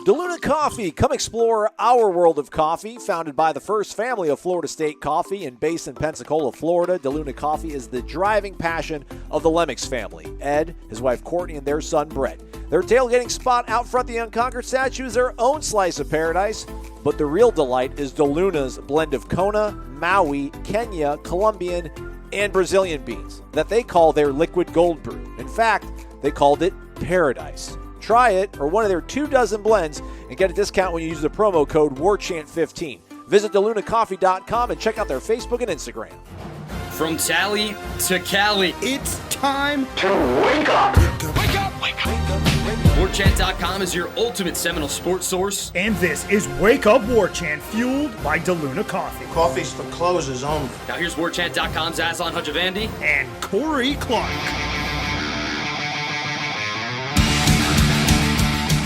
DeLuna Coffee. Come explore our world of coffee. Founded by the first family of Florida State Coffee and based in Pensacola, Florida, DeLuna Coffee is the driving passion of the Lemmix family. Ed, his wife Courtney, and their son Brett. Their tailgating spot out front the Unconquered statue is their own slice of paradise. But the real delight is DeLuna's blend of Kona, Maui, Kenya, Colombian, and Brazilian beans that they call their liquid gold brew. In fact, they called it Paradise. Try it or one of their 24 blends and get a discount when you use the promo code WARCHANT15. Visit DeLunaCoffee.com and check out their Facebook and Instagram. From Tally to Cali, it's time to wake up. Wake up! Wake up! Warchant.com is your ultimate Seminole sports source. And this is Wake Up Warchant, fueled by DeLuna Coffee. Coffee's for closers only. Now here's Warchant.com's Aslan Hujavandi and Corey Clark.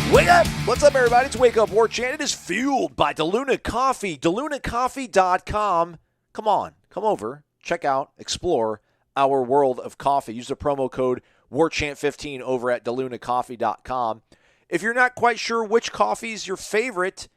Wake up! What's up, everybody? It's Wake Up Warchant. It is fueled by DeLuna Coffee. DeLunaCoffee.com. Come on, come over, check out, explore our world of coffee. Use the promo code WARCHANT15 over at DeLunaCoffee.com. If you're not quite sure which coffee is your favorite,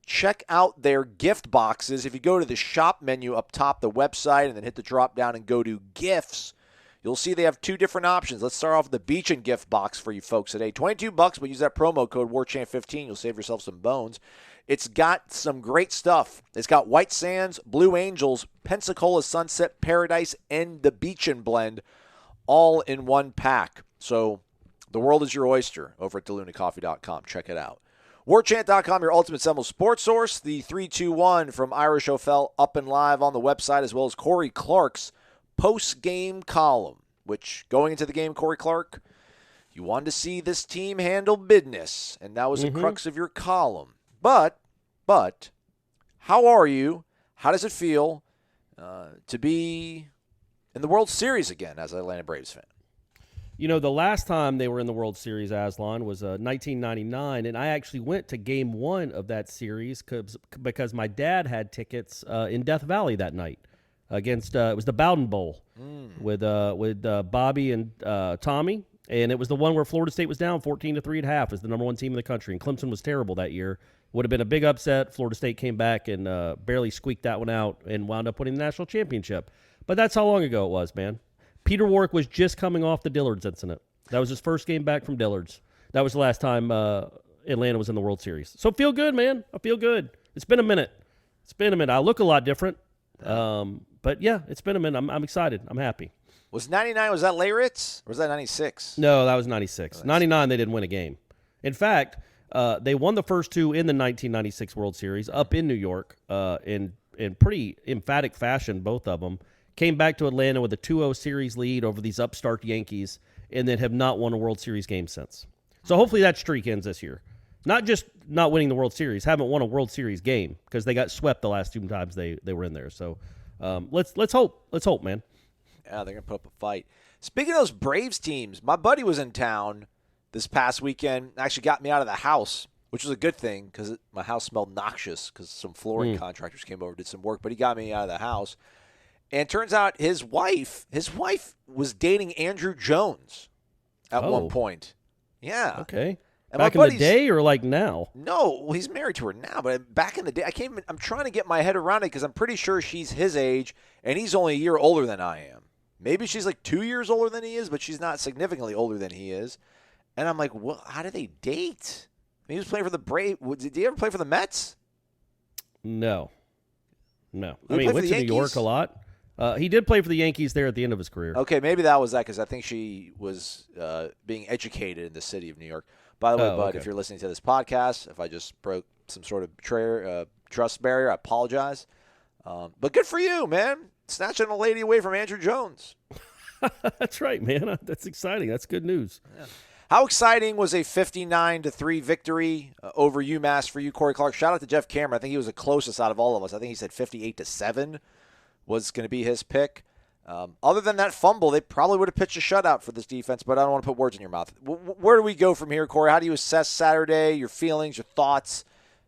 check out their gift boxes. If you go to the shop menu up top, the website, and then hit the drop down and go to gifts, you'll see they have two different options. Let's start off with the Beach and Gift box for you folks today. $22, but use that promo code WARCHANT15. You'll save yourself some bones. It's got some great stuff. It's got White Sands, Blue Angels, Pensacola Sunset Paradise, and the Beachin Blend all in one pack. So the world is your oyster over at DeLunaCoffee.com. Check it out. Warchant.com, your ultimate Seminole sports source. The 321 from Irish O'Fell up and live on the website, as well as Corey Clark's post-game column, which going into the game, Corey Clark, you wanted to see this team handle business, and that was the crux of your column. But, how are you? How does it feel to be in the World Series again as an Atlanta Braves fan? You know, the last time they were in the World Series, Aslan, was 1999, and I actually went to Game 1 of that series because my dad had tickets in Death Valley that night against it was the Bowden Bowl with Bobby and Tommy, and it was the one where Florida State was down 14-3 at half as the number one team in the country, and Clemson was terrible that year. Would have been a big upset. Florida State came back and barely squeaked that one out and wound up winning the national championship. But that's how long ago it was, man. Peter Warrick was just coming off the Dillards incident. That was his first game back from Dillards. That was the last time Atlanta was in the World Series. So feel good, man. I feel good. It's been a minute. I look a lot different. But, yeah, it's been a minute. I'm excited. I'm happy. Was 99, was that Layritz, or was that 96? No, that was 96. 99, they didn't win a game. In fact, they won the first two in the 1996 World Series up in New York in pretty emphatic fashion, both of them. Came back to Atlanta with a 2-0 series lead over these upstart Yankees, and then have not won a World Series game since. So hopefully that streak ends this year. Not just not winning the World Series, haven't won a World Series game because they got swept the last two times they were in there. So let's hope. Let's hope, man. Yeah, they're going to put up a fight. Speaking of those Braves teams, my buddy was in town this past weekend. Actually got me out of the house, which was a good thing because my house smelled noxious because some flooring contractors came over, did some work, but he got me out of the house. And it turns out his wife was dating Andrew Jones at one point. Yeah. Okay. And back in the day or like now? No, well, he's married to her now, but back in the day, I'm trying to get my head around it because I'm pretty sure she's his age, and he's only a year older than I am. Maybe she's like 2 years older than he is, but she's not significantly older than he is. And I'm like, well, how do they date? He was playing for the Braves. Did he ever play for the Mets? No. I mean, he went to New York a lot. He did play for the Yankees there at the end of his career. Okay, maybe that was that because I think she was being educated in the city of New York. By the way, Bud, if you're listening to this podcast, if I just broke some sort of trust barrier, I apologize. But good for you, man. Snatching a lady away from Andrew Jones. That's right, man. That's exciting. That's good news. Yeah. How exciting was a 59-3 victory over UMass for you, Corey Clark? Shout out to Jeff Cameron. I think he was the closest out of all of us. I think he said 58-7 was going to be his pick. Other than that fumble, they probably would have pitched a shutout for this defense, but I don't want to put words in your mouth. Where do we go from here, Corey? How do you assess Saturday, your feelings, your thoughts?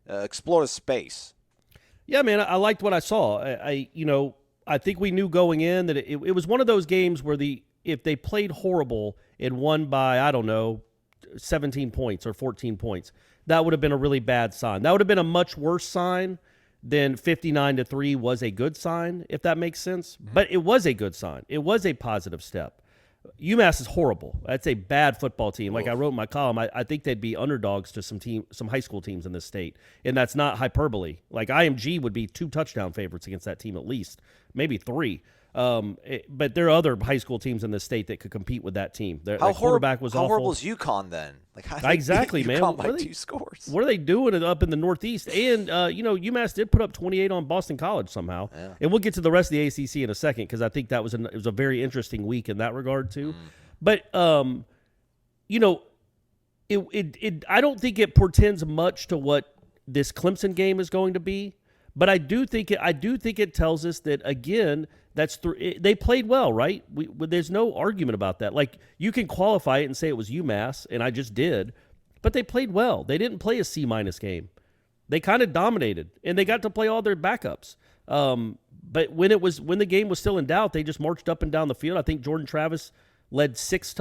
Explore the space. Yeah, man, I liked what I saw. I think we knew going in that it was one of those games where if they played horrible and won by, I don't know, 17 points or 14 points. That would have been a really bad sign. That would have been a much worse sign than 59-3 was a good sign, if that makes sense. But it was a good sign. It was a positive step. UMass is horrible. That's a bad football team. Like I wrote in my column, I think they'd be underdogs to some high school teams in this state, and that's not hyperbole. Like IMG would be 2 touchdown favorites against that team at least, maybe 3. But there are other high school teams in the state that could compete with that team. Their quarterback was awful. How horrible is UConn then? Like how exactly, man. UConn by 2 scores. What are they doing up in the Northeast? And UMass did put up 28 on Boston College somehow. Yeah. And we'll get to the rest of the ACC in a second because I think it was a very interesting week in that regard too. But I don't think it portends much to what this Clemson game is going to be. But I do think it tells us that again. They played well, right? There's no argument about that. Like, you can qualify it and say it was UMass, and I just did, but they played well. They didn't play a C- game. They kind of dominated, and they got to play all their backups. But when the game was still in doubt, they just marched up and down the field. I think Jordan Travis led 6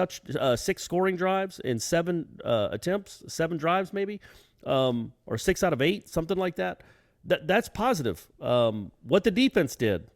scoring drives in 7 attempts, 7 drives maybe, or 6 out of 8, something like that. That's positive. What the defense did.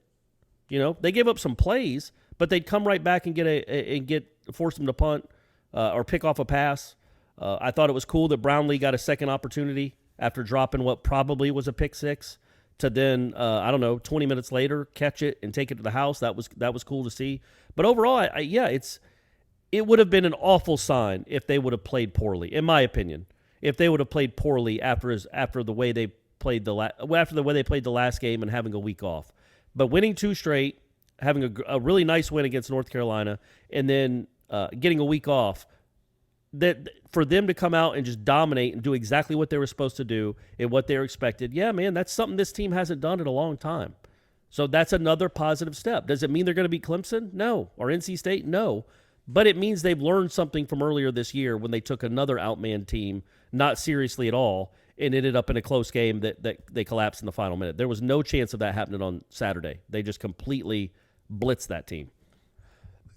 They gave up some plays, but they'd come right back and force them to punt or pick off a pass. I thought it was cool that Brownlee got a second opportunity after dropping what probably was a pick 6 to then 20 minutes later catch it and take it to the house. That was cool to see. But overall, it would have been an awful sign if they would have played poorly, in my opinion. If they would have played poorly after the way they played the last game and having a week off. But winning 2 straight, having a really nice win against North Carolina, and then getting a week off, that for them to come out and just dominate and do exactly what they were supposed to do and what they were expected, yeah, man, that's something this team hasn't done in a long time. So that's another positive step. Does it mean they're going to beat Clemson? No. Or NC State? No. But it means they've learned something from earlier this year when they took another outmanned team not seriously at all and ended up in a close game that they collapsed in the final minute. There was no chance of that happening on Saturday. They just completely blitzed that team.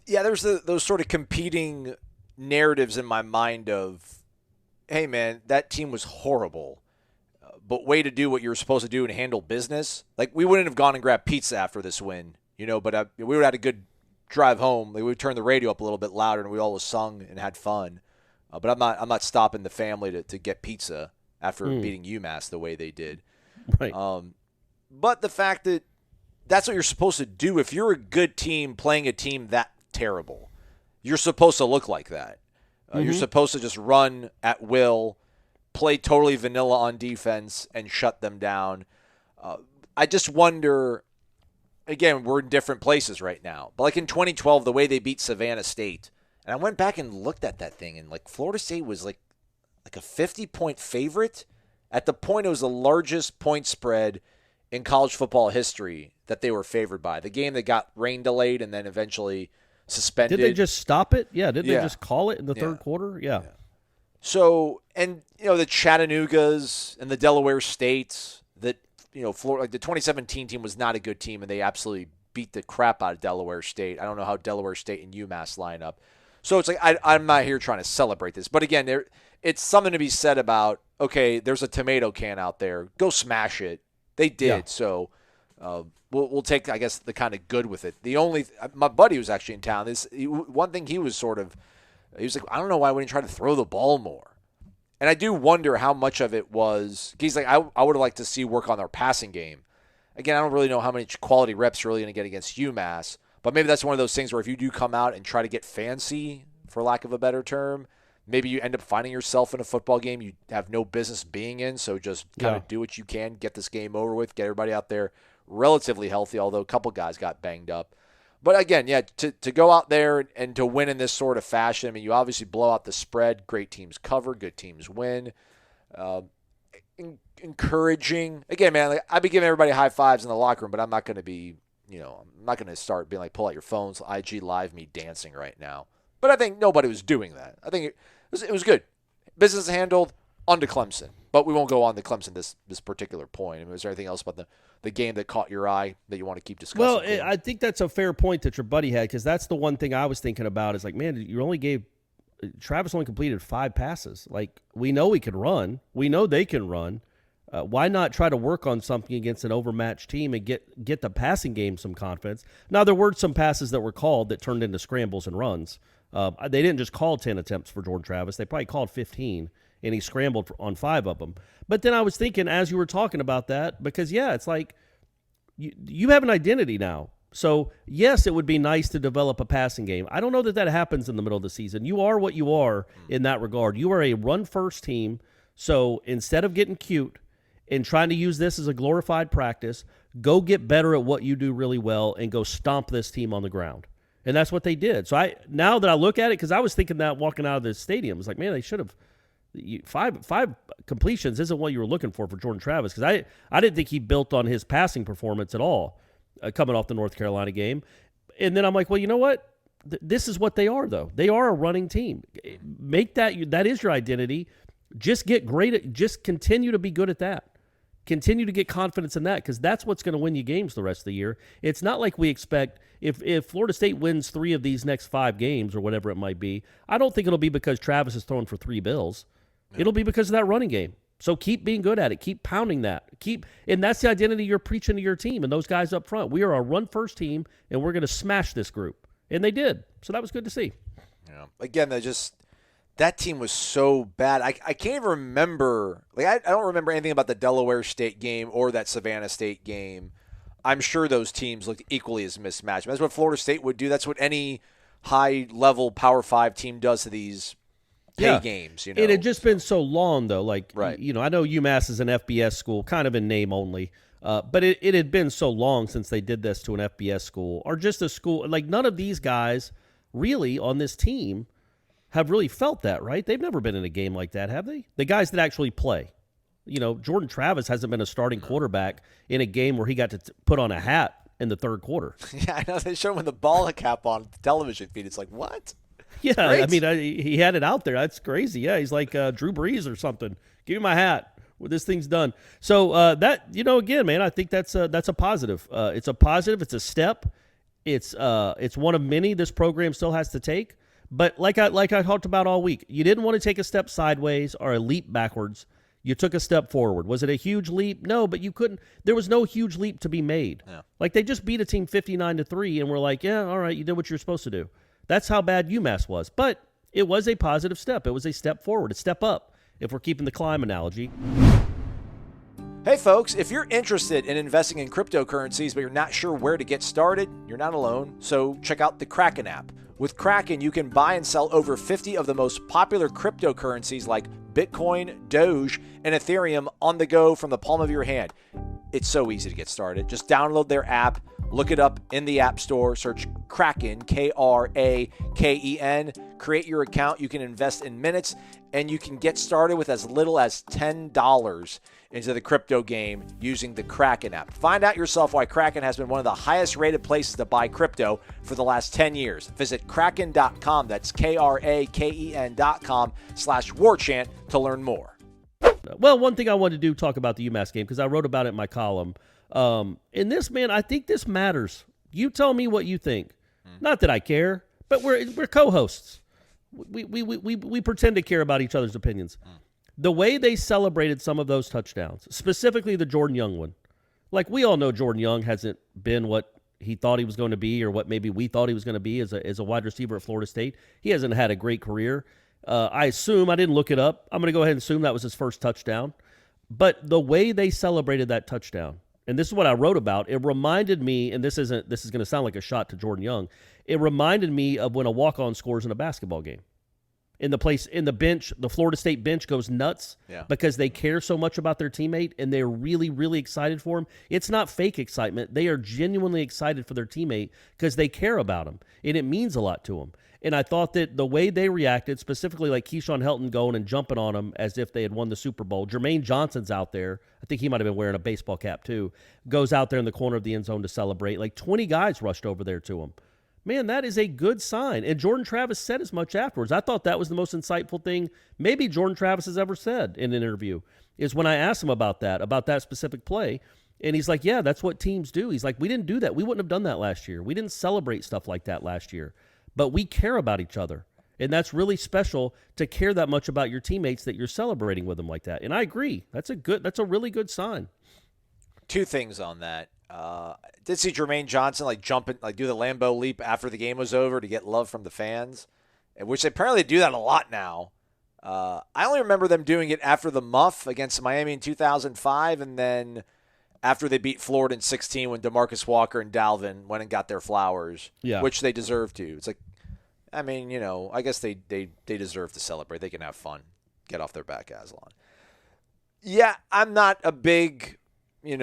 Yeah, there's those sort of competing narratives in my mind of, hey, man, that team was horrible, but way to do what you were supposed to do and handle business. Like, we wouldn't have gone and grabbed pizza after this win, but we would have had a good drive home. We would turn the radio up a little bit louder, and we always sung and had fun. But I'm not stopping the family to get pizza after beating UMass the way they did. Right. But the fact that that's what you're supposed to do. If you're a good team playing a team that terrible, you're supposed to look like that. You're supposed to just run at will, play totally vanilla on defense, and shut them down. I just wonder, again, we're in different places right now. But like in 2012, the way they beat Savannah State, and I went back and looked at that thing, and like Florida State was like a 50-point favorite. At the point, it was the largest point spread in college football history that they were favored by. The game that got rain delayed and then eventually suspended. Did they just stop it? Yeah. Did they just call it in the third quarter? Yeah. So, and the Chattanoogas and the Delaware States that Florida, like the 2017 team was not a good team, and they absolutely beat the crap out of Delaware State. I don't know how Delaware State and UMass line up. So it's like I'm not here trying to celebrate this, but again, it's something to be said about, okay, there's a tomato can out there. Go smash it. They did. Yeah. So we'll take, I guess, the kind of good with it. My buddy was actually in town. One thing he was like, I don't know why we didn't try to throw the ball more. And I do wonder how much of it was, he's like, I would have liked to see work on their passing game. Again, I don't really know how many quality reps you're really going to get against UMass, but maybe that's one of those things where if you do come out and try to get fancy, for lack of a better term, maybe you end up finding yourself in a football game you have no business being in, so just kind of do what you can, get this game over with, get everybody out there relatively healthy, although a couple guys got banged up. But again, to go out there and to win in this sort of fashion, I mean, you obviously blow out the spread. Great teams cover, good teams win. Encouraging. Again, man, like, I'd be giving everybody high fives in the locker room, but I'm not going to be, I'm not going to start being like, pull out your phones, IG live me dancing right now. But I think nobody was doing that. I think it was good. Business handled, on to Clemson. But we won't go on to Clemson this particular point. I mean, is there anything else about the game that caught your eye that you want to keep discussing? Well, I think that's a fair point that your buddy had, because that's the one thing I was thinking about is like, man, you only gave Travis only completed 5 passes. Like, we know he can run. We know they can run. Why not try to work on something against an overmatched team and get the passing game some confidence? Now, there were some passes that were called that turned into scrambles and runs. They didn't just call 10 attempts for Jordan Travis. They probably called 15, and he scrambled on 5 of them. But then I was thinking, as you were talking about that, because, yeah, it's like you have an identity now. So, yes, it would be nice to develop a passing game. I don't know that happens in the middle of the season. You are what you are in that regard. You are a run-first team, so instead of getting cute and trying to use this as a glorified practice, go get better at what you do really well and go stomp this team on the ground. And that's what they did. So now that I look at it, because I was thinking that walking out of the stadium, it's like, man, they should have five completions isn't what you were looking for Jordan Travis, because I didn't think he built on his passing performance at all coming off the North Carolina game. And then I'm like, well, you know what? This is what they are, though. They are a running team. Make that is your identity. Just get great at, just continue to be good at that. Continue to get confidence in that, because that's what's going to win you games the rest of the year. It's not like we expect if Florida State wins 3 of these next 5 games or whatever it might be, I don't think it'll be because Travis is throwing for 3 bills. No. It'll be because of that running game. So keep being good at it. Keep pounding that. And that's the identity you're preaching to your team and those guys up front. We are a run-first team, and we're going to smash this group. And they did. So that was good to see. Yeah. Again, that team was so bad. I can't even remember. Like, I don't remember anything about the Delaware State game or that Savannah State game. I'm sure those teams looked equally as mismatched. That's what Florida State would do. That's what any high-level Power 5 team does to these games. You know? It had just been so long, though. Like, right. You know, I know UMass is an FBS school, kind of in name only. But it had been so long since they did this to an FBS school or just a school. Like, none of these guys really on this team have really felt that, right? They've never been in a game like that, have they? The guys that actually play. You know, Jordan Travis hasn't been a starting quarterback in a game where he got to put on a hat in the third quarter. Yeah, I know. They showed him with the ball cap on the television feed. It's like, what? Yeah, I mean, he had it out there. That's crazy. Yeah, he's like Drew Brees or something. Give me my hat. Well, this thing's done. So that, you know, again, man, I think that's a positive. It's a positive. It's a step. It's one of many this program still has to take. But like I talked about all week, you didn't want to take a step sideways or a leap backwards. You took a step forward. Was it a huge leap? No, but you couldn't. There was no huge leap to be made. Yeah. Like, they just beat a team 59-3, and we're like, yeah, all right, you did what you're supposed to do. That's how bad UMass was. But it was a positive step. It was a step forward, a step up, if we're keeping the climb analogy. Hey, folks, if you're interested in investing in cryptocurrencies but you're not sure where to get started, you're not alone. So check out the Kraken app. With Kraken, you can buy and sell over 50 of the most popular cryptocurrencies like Bitcoin, Doge, and Ethereum on the go from the palm of your hand. It's so easy to get started. Just download their app, look it up in the App Store, search Kraken, Kraken, create your account. You can invest in minutes, and you can get started with as little as $10 into the crypto game using the Kraken app. Find out yourself why Kraken has been one of the highest rated places to buy crypto for the last 10 years. Visit Kraken.com, that's Kraken.com/warchant to learn more. Well, one thing I wanted to do, talk about the UMass game, because I wrote about it in my column. In this, man, I think this matters. You tell me what you think. Not that I care, but we're co-hosts. We pretend to care about each other's opinions. The way they celebrated some of those touchdowns, specifically the Jordan Young one, like, we all know Jordan Young hasn't been what he thought he was going to be, or what maybe we thought he was going to be as a wide receiver at Florida State. He hasn't had a great career. I assume, I didn't look it up, I'm going to go ahead and assume that was his first touchdown. But the way they celebrated that touchdown, and this is what I wrote about, it reminded me, and this is going to sound like a shot to Jordan Young, it reminded me of when a walk-on scores in a basketball game. In the bench, the Florida State bench goes nuts because they care so much about their teammate, and they're really, really excited for him. It's not fake excitement. They are genuinely excited for their teammate because they care about him, and it means a lot to them. And I thought that the way they reacted, specifically like Keyshawn Helton going and jumping on him as if they had won the Super Bowl. Jermaine Johnson's out there. I think he might have been wearing a baseball cap too. Goes out there in the corner of the end zone to celebrate. Like 20 guys rushed over there to him. Man, that is a good sign. And Jordan Travis said as much afterwards. I thought that was the most insightful thing maybe Jordan Travis has ever said in an interview, is when I asked him about that specific play. And he's like, yeah, that's what teams do. He's like, we didn't do that. We wouldn't have done that last year. We didn't celebrate stuff like that last year. But we care about each other. And that's really special to care that much about your teammates that you're celebrating with them like that. And I agree. That's a really good sign. Two things on that. Did see Jermaine Johnson do the Lambeau leap after the game was over to get love from the fans, which they apparently do that a lot now. I only remember them doing it after the muff against Miami in 2005, and then after they beat Florida in 16 when DeMarcus Walker and Dalvin went and got their flowers, which they deserve to. It's like, I mean, I guess they deserve to celebrate. They can have fun, get off their back, Aslan. Yeah, I'm not a big, we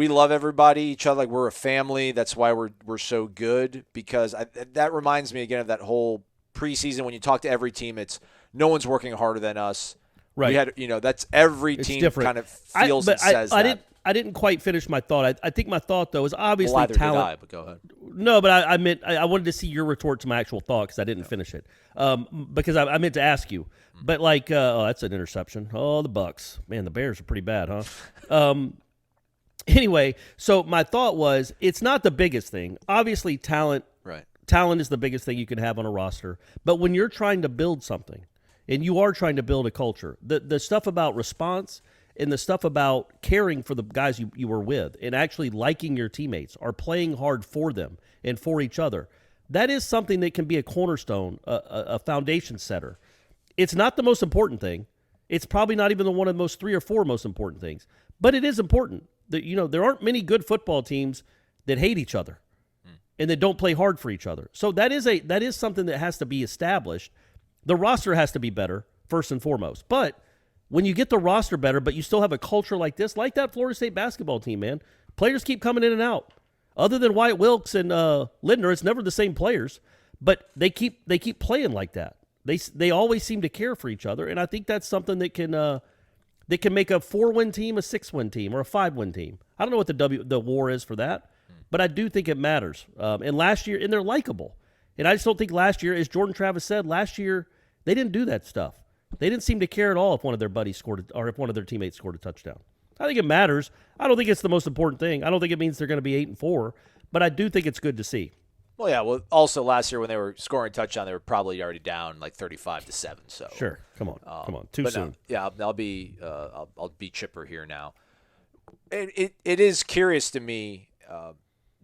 love everybody, each other, like we're a family. That's why we're so good, because that reminds me again of that whole preseason when you talk to every team, it's no one's working harder than us. Right. We had, that's every team kind of feels and says that. I didn't quite finish my thought. I think my thought, though, is obviously well, either talent. did I, but go ahead. No, but I meant I wanted to see your retort to my actual thought because I didn't finish it. Because I meant to ask you. But that's an interception. Oh, the Bucks. Man, the Bears are pretty bad, huh? Anyway, so my thought was it's not the biggest thing. Obviously, talent. Right. Talent is the biggest thing you can have on a roster. But when you're trying to build something, and you are trying to build a culture, the stuff about response and the stuff about caring for the guys you were with and actually liking your teammates or playing hard for them and for each other, that is something that can be a cornerstone, a foundation setter. It's not the most important thing. It's probably not even one of the most 3 or 4 most important things. But it is important. There aren't many good football teams that hate each other and that don't play hard for each other. So that is something that has to be established. The roster has to be better, first and foremost. But when you get the roster better, but you still have a culture like this, like that Florida State basketball team, man, players keep coming in and out. Other than Wyatt Wilkes and Lindner, it's never the same players, but they keep playing like that. They always seem to care for each other, and I think that's something that can make a 4-win team a 6-win team or a 5-win team. I don't know what the war is for that, but I do think it matters. And last year, and they're likable. And I just don't think last year, as Jordan Travis said, last year they didn't do that stuff. They didn't seem to care at all if one of their buddies scored or if one of their teammates scored a touchdown. I think it matters. I don't think it's the most important thing. I don't think it means they're going to be 8-4, but I do think it's good to see. Well, yeah. Well, also last year when they were scoring touchdown, they were probably already down like 35-7. So sure, come on, too soon. No, I'll be chipper here now. It is curious to me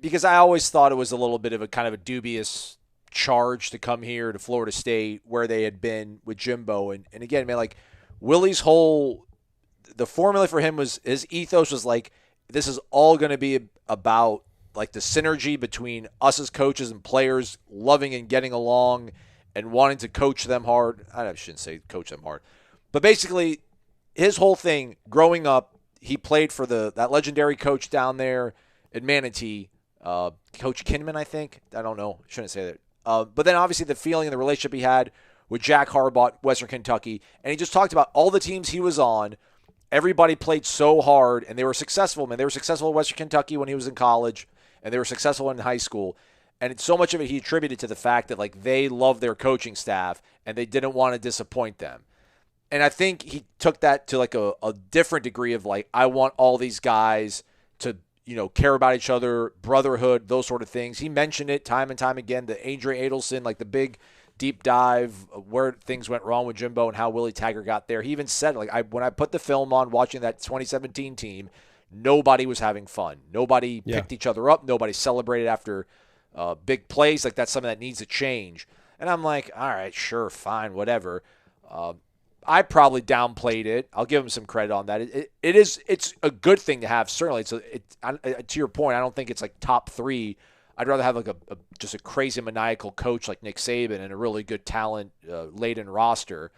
because I always thought it was a little bit of a kind of a dubious charge to come here to Florida State where they had been with Jimbo. And again, man, like Willie's the formula for him was, his ethos was like, this is all going to be about like the synergy between us as coaches and players loving and getting along and wanting to coach them hard. I shouldn't say coach them hard, but basically his whole thing growing up, he played for that legendary coach down there in Manatee, Coach Kinman, I think. I don't know. Shouldn't say that. But then obviously the feeling and the relationship he had with Jack Harbaugh, Western Kentucky, and he just talked about all the teams he was on. Everybody played so hard, and they were successful. Man, they were successful at Western Kentucky when he was in college, and they were successful in high school. And so much of it he attributed to the fact that like they loved their coaching staff and they didn't want to disappoint them. And I think he took that to like a different degree of like, I want all these guys to care about each other, brotherhood, those sort of things. He mentioned it time and time again, the Adrian Adelson, like the big deep dive where things went wrong with Jimbo and how Willie Taggart got there. He even said, like, when I put the film on watching that 2017 team, nobody was having fun. Nobody picked each other up. Nobody celebrated after big plays. Like, that's something that needs to change. And I'm like, all right, sure, fine, whatever. I probably downplayed it. I'll give him some credit on that. It's a good thing to have, certainly. To your point, I don't think it's like top 3. I'd rather have like just a crazy maniacal coach like Nick Saban and a really good talent laden roster.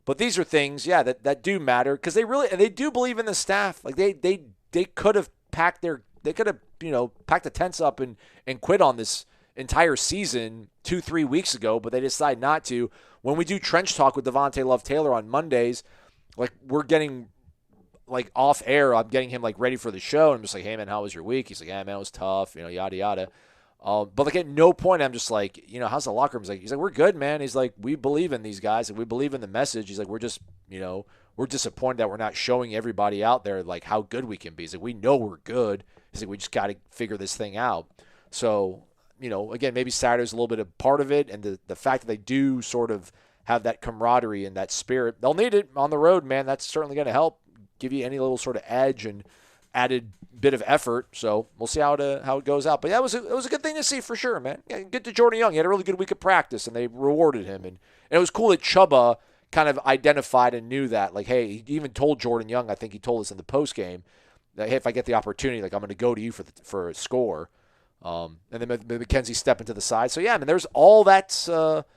But these are things, that do matter because they do believe in the staff. Like they could have packed the tents up and quit on this entire season 2-3 weeks ago, but they decide not to. When we do Trench Talk with Devontae Love-Taylor on Mondays, like we're getting like off air, I'm getting him like ready for the show. And I'm just like, hey man, how was your week? He's like, yeah man, it was tough, yada yada. But like at no point I'm just like, how's the locker room? He's like, we're good, man. He's like, we believe in these guys and we believe in the message. He's like, we're just, we're disappointed that we're not showing everybody out there like how good we can be. He's like, we know we're good. He's like, we just got to figure this thing out. So, again, maybe Saturday's a little bit of part of it, and the fact that they do sort of have that camaraderie and that spirit. They'll need it on the road, man. That's certainly going to help give you any little sort of edge and added bit of effort. So we'll see how it goes out. But yeah, it was a good thing to see for sure, man. Yeah, good to Jordan Young. He had a really good week of practice, and they rewarded him. And it was cool that Chubba kind of identified and knew that. Like, hey, he even told Jordan Young, I think he told us in the post game, that hey, if I get the opportunity, like I'm going to go to you for a score. And then McKenzie stepping to the side. So yeah, I mean, there's all that's in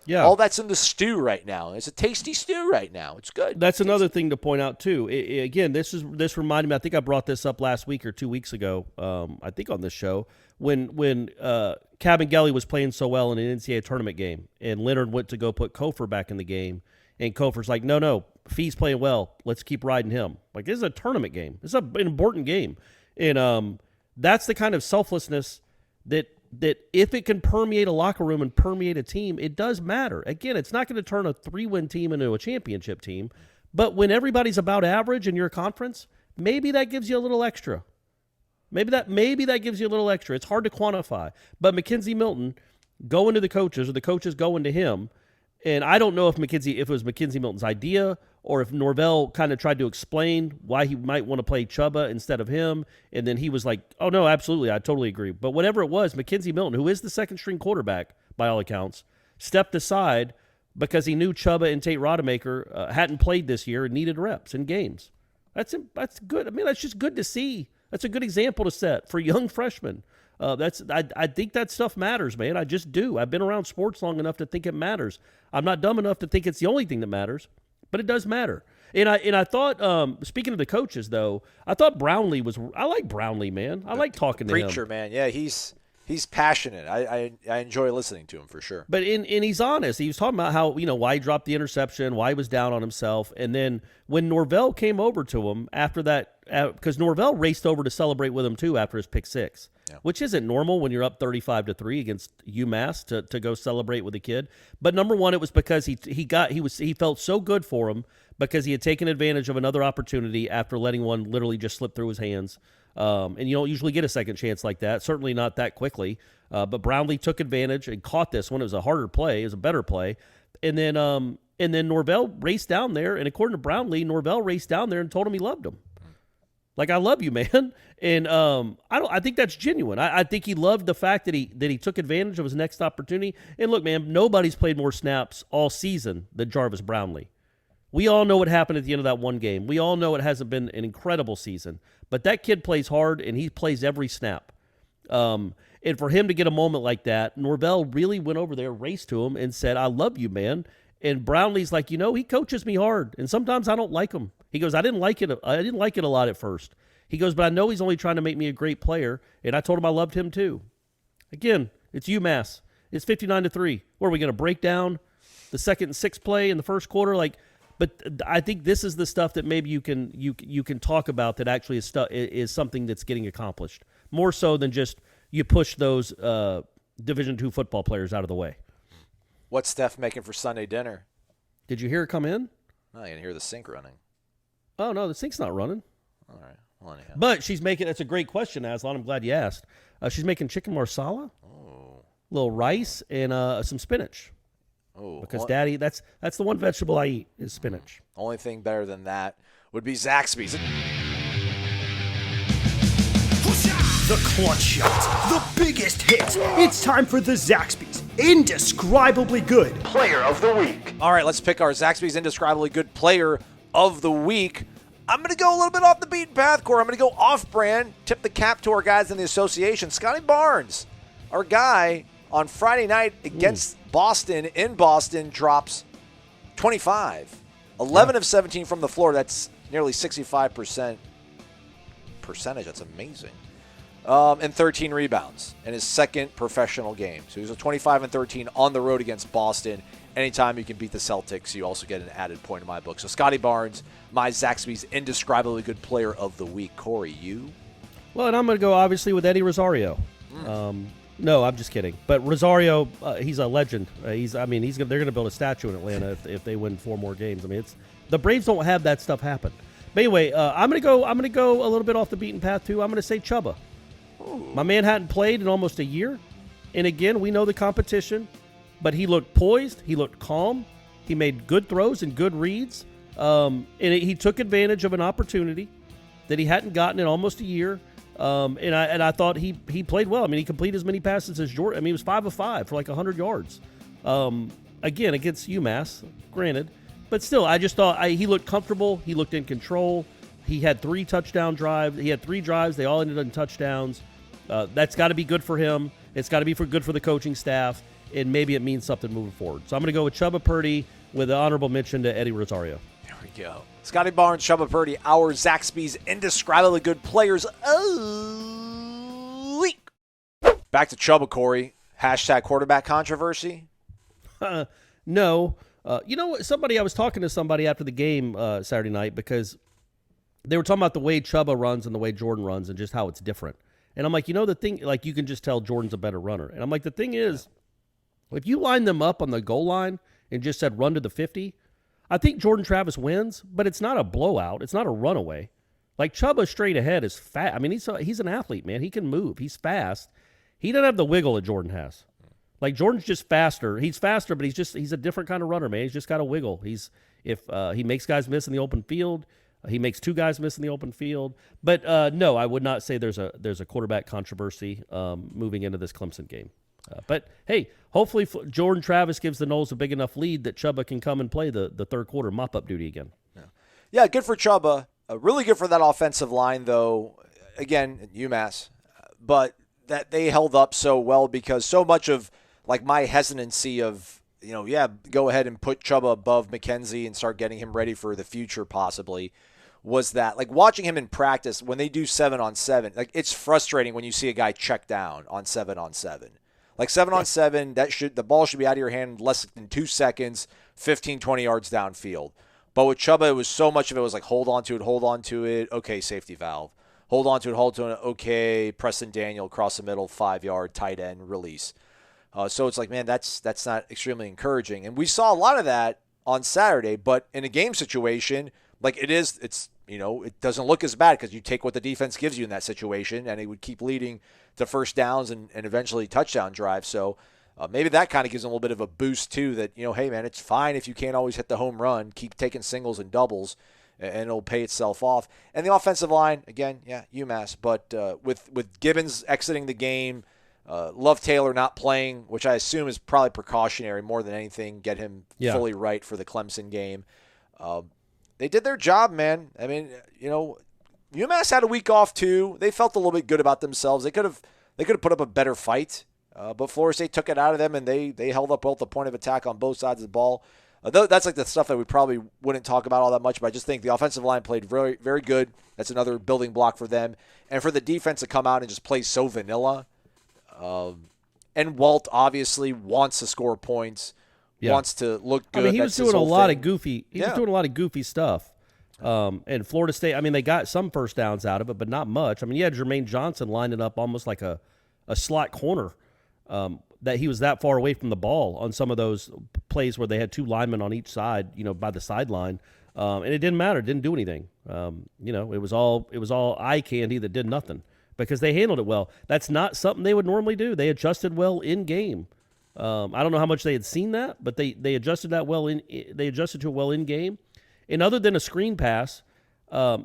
the stew right now. It's a tasty stew right now. It's good. That's another thing to point out too. Again, this reminded me. I think I brought this up last week or 2 weeks ago. I think on this show when Cabangeli was playing so well in an NCAA tournament game, and Leonard went to go put Kofor back in the game, and Kofor's like, no, Fee's playing well. Let's keep riding him. Like, this is a tournament game. This is an important game, and that's the kind of selflessness that if it can permeate a locker room and permeate a team, it does matter. Again, it's not going to turn a 3-win team into a championship team, but when everybody's about average in your conference, maybe that gives you a little extra. Maybe that gives you a little extra. It's hard to quantify. But McKenzie Milton going to the coaches, or the coaches going to him, and I don't know if it was McKenzie Milton's idea, or if Norvell kind of tried to explain why he might want to play Chubba instead of him, and then he was like, oh, no, absolutely, I totally agree. But whatever it was, McKenzie Milton, who is the second-string quarterback by all accounts, stepped aside because he knew Chubba and Tate Rodemaker hadn't played this year and needed reps in games. That's good. I mean, that's just good to see. That's a good example to set for young freshmen. I think that stuff matters, man. I just do. I've been around sports long enough to think it matters. I'm not dumb enough to think it's the only thing that matters, but it does matter. And I thought, speaking of the coaches, though, I thought Brownlee I like Brownlee, man. I like talking to him. Preacher, man. Yeah, he's passionate. I enjoy listening to him for sure. But and he's honest. He was talking about how, why he dropped the interception, why he was down on himself. And then when Norvell came over to him after that, because Norvell raced over to celebrate with him too after his pick six, which isn't normal when you're up 35-3 against UMass to go celebrate with a kid. But number one, it was because he felt so good for him because he had taken advantage of another opportunity after letting one literally just slip through his hands. And you don't usually get a second chance like that, certainly not that quickly. But Brownlee took advantage and caught this one. It was a harder play. It was a better play. And then Norvell raced down there, and according to Brownlee, Norvell raced down there and told him he loved him. Like, I love you, man. And I think that's genuine. I think he loved the fact that he took advantage of his next opportunity. And look, man, nobody's played more snaps all season than Jarvis Brownlee. We all know what happened at the end of that one game. We all know it hasn't been an incredible season. But that kid plays hard, and he plays every snap. And for him to get a moment like that, Norvell really went over there, raced to him, and said, I love you, man. And Brownlee's like, he coaches me hard, and sometimes I don't like him. He goes, I didn't like it a lot at first. He goes, but I know he's only trying to make me a great player, and I told him I loved him too. Again, it's UMass. It's 59-3. What are we going to break down the second and sixth play in the first quarter? But I think this is the stuff that maybe you can talk about that actually is something that's getting accomplished more so than just you push those Division II football players out of the way. What's Steph making for Sunday dinner? Did you hear it come in? No, I can hear the sink running. Oh no, the sink's not running. All right. Well, anyhow. But she's making. That's a great question, Aslan. I'm glad you asked. She's making chicken marsala, a little rice, and some spinach. Oh, because Daddy, that's the one vegetable I eat is spinach. Only thing better than that would be Zaxby's. The clutch shot, the biggest hit. It's time for the Zaxby's Indescribably Good Player of the Week. All right, let's pick our Zaxby's Indescribably Good Player of the Week. I'm going to go a little bit off the beaten path, Corey. I'm going to go off-brand, tip the cap to our guys in the association. Scotty Barnes, our guy, on Friday night against Boston, in Boston, drops 25. 11 of 17 from the floor. That's nearly 65% percentage. That's amazing. And 13 rebounds in his second professional game. So he was a 25 and 13 on the road against Boston. Anytime you can beat the Celtics, you also get an added point in my book. So Scotty Barnes, my Zaxby's Indescribably Good Player of the Week. Corey, you? Well, and I'm going to go, obviously, with Eddie Rosario. No, I'm just kidding. But Rosario, he's a legend. They're going to build a statue in Atlanta if they win 4 more games. I mean, the Braves don't have that stuff happen. But anyway, I'm going to go a little bit off the beaten path too. I'm going to say Chubba. Ooh. My man hadn't played in almost a year, and again, we know the competition, but he looked poised. He looked calm. He made good throws and good reads. He took advantage of an opportunity that he hadn't gotten in almost a year. And I thought he played well. I mean, he completed as many passes as Jordan. I mean, he was 5 of 5 for like 100 yards. Again, against UMass, granted. But still, I just thought he looked comfortable. He looked in control. He had 3 touchdown drives. He had 3 drives. They all ended in touchdowns. That's got to be good for him. It's got to be good for the coaching staff. And maybe it means something moving forward. So I'm going to go with Chubba Purdy with an honorable mention to Eddie Rosario. There we go. Scotty Barnes, Chubba Purdy, our Zaxby's indescribably good players. Back to Chubba, Corey. Hashtag quarterback controversy. No. You know what? I was talking to somebody after the game Saturday night because they were talking about the way Chubba runs and the way Jordan runs and just how it's different. And I'm like, the thing, like you can just tell Jordan's a better runner. And I'm like, the thing is, if you line them up on the goal line and just said run to the 50, I think Jordan Travis wins, but it's not a blowout. It's not a runaway. Like Chubba straight ahead is fast. I mean, he's an athlete, man. He can move. He's fast. He doesn't have the wiggle that Jordan has. Like Jordan's just faster. He's faster, but he's a different kind of runner, man. He's just got a wiggle. If he makes guys miss in the open field, he makes 2 guys miss in the open field. But no, I would not say there's a quarterback controversy moving into this Clemson game. But hey, hopefully Jordan Travis gives the Noles a big enough lead that Chubba can come and play the third quarter mop-up duty again. Yeah, good for Chubba. Really good for that offensive line, though. Again, UMass. But that they held up so well because so much of like my hesitancy of, go ahead and put Chubba above McKenzie and start getting him ready for the future possibly was that, like watching him in practice when they do 7-on-7, like it's frustrating when you see a guy check down on 7-on-7. Like 7-on-7, the ball should be out of your hand in less than 2 seconds, 15, 20 yards downfield. But with Chubba, it was so much of it was like hold on to it, okay, safety valve. Hold on to it, okay, Preston Daniel across the middle, 5-yard, tight end, release. So it's like, man, that's not extremely encouraging. And we saw a lot of that on Saturday, but in a game situation, like it doesn't look as bad because you take what the defense gives you in that situation, and it would keep leading to first downs and eventually touchdown drives. So maybe that kind of gives them a little bit of a boost too that, hey, man, it's fine if you can't always hit the home run. Keep taking singles and doubles, and it'll pay itself off. And the offensive line, again, yeah, UMass. But with Gibbons exiting the game, Love Taylor not playing, which I assume is probably precautionary more than anything, get him fully right for the Clemson game. They did their job, man. I mean, UMass had a week off too. They felt a little bit good about themselves. They could have put up a better fight, but Florida State took it out of them, and they held up well at the point of attack on both sides of the ball. That's like the stuff that we probably wouldn't talk about all that much, but I just think the offensive line played very, very good. That's another building block for them. And for the defense to come out and just play so vanilla. And Walt obviously wants to score points, wants to look good. I mean, he was doing a lot of goofy. He was doing a lot of goofy stuff. And Florida State, I mean, they got some first downs out of it, but not much. I mean, you had Jermaine Johnson lining up almost like a slot corner. That he was that far away from the ball on some of those plays where they had 2 linemen on each side, by the sideline, and it didn't matter. It didn't do anything. It was all eye candy that did nothing because they handled it well. That's not something they would normally do. They adjusted well in game. I don't know how much they had seen that, but they adjusted that well they adjusted to it well in game. And other than a screen pass,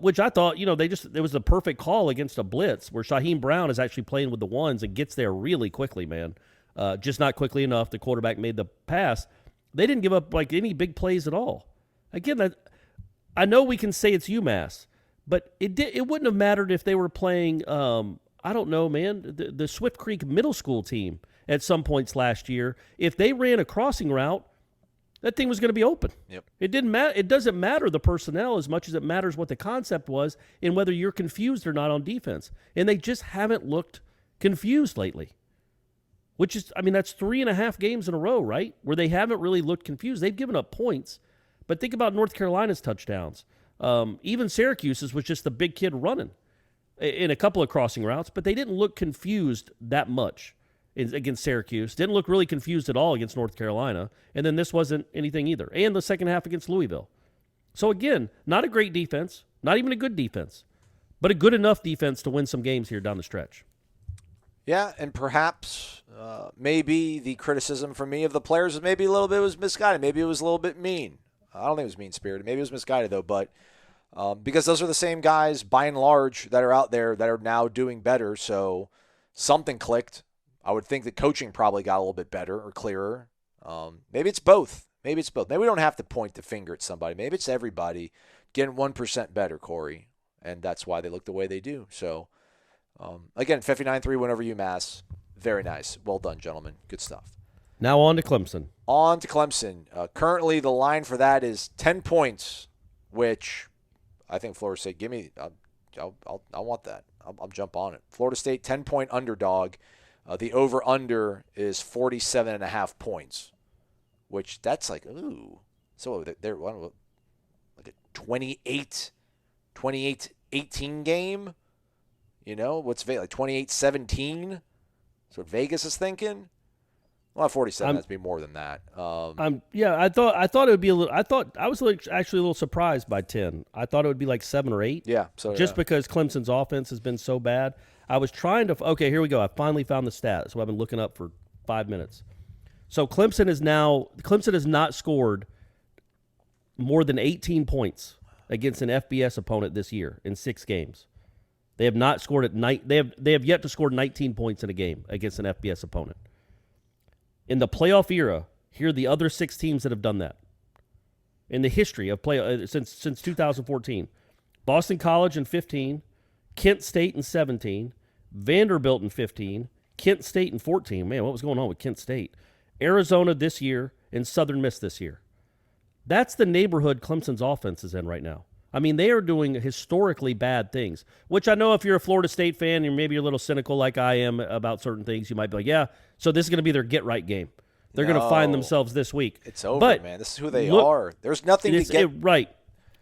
which I thought, it was the perfect call against a blitz where Shaheem Brown is actually playing with the ones and gets there really quickly, man. Just not quickly enough. The quarterback made the pass. They didn't give up like any big plays at all. Again, I know we can say it's UMass, but it wouldn't have mattered if they were playing, I don't know, man, the Swift Creek Middle School team at some points last year. If they ran a crossing route, that thing was going to be open. Yep. It didn't matter. It doesn't matter the personnel as much as it matters what the concept was and whether you're confused or not on defense. And they just haven't looked confused lately. Which is, I mean, that's 3.5 games in a row, right? Where they haven't really looked confused. They've given up points. But think about North Carolina's touchdowns. Even Syracuse's was just the big kid running in a couple of crossing routes, but they didn't look confused that much against Syracuse. Didn't look really confused at all against North Carolina. And then this wasn't anything either. And the second half against Louisville. So again, not a great defense, not even a good defense, but a good enough defense to win some games here down the stretch. Yeah, and perhaps maybe the criticism from me of the players is maybe a little bit was misguided. Maybe it was a little bit mean. I don't think it was mean-spirited. Maybe it was misguided, though. But because those are the same guys, by and large, that are out there that are now doing better. So something clicked. I would think the coaching probably got a little bit better or clearer. Maybe it's both. Maybe we don't have to point the finger at somebody. Maybe it's everybody getting 1% better, Corey. And that's why they look the way they do. So, again, 59-3 win over UMass. Very nice. Well done, gentlemen. Good stuff. Now on to Clemson. On to Clemson. Currently, the line for that is 10 points, which I think Florida State, give me, I want that. I'll jump on it. Florida State, 10-point underdog. The over-under is 47.5 points, which that's like, ooh. So they're like a 28-18 game. You know, what's like 28-17? That's what Vegas is thinking. Well, 47 has to be more than that. I thought it would be a little. I was actually a little surprised by 10. I thought it would be like 7 or 8. Yeah. So just because Clemson's offense has been so bad, I was trying to. Okay, here we go. I finally found the stat. So I've been looking up for 5 minutes. So Clemson has not scored more than 18 points against an FBS opponent this year in 6 games. They have not scored at night. They have yet to score 19 points in a game against an FBS opponent. In the playoff era, here are the other 6 teams that have done that. In the history of play since 2014, Boston College in 15, Kent State in 17, Vanderbilt in 15, Kent State in 14. Man, what was going on with Kent State? Arizona this year, and Southern Miss this year. That's the neighborhood Clemson's offense is in right now. I mean, they are doing historically bad things, which I know if you're a Florida State fan and maybe you're a little cynical like I am about certain things, you might be like, yeah, so this is going to be their get-right game. They're going to find themselves this week. It's over, man. This is who they are. There's nothing to get. Right.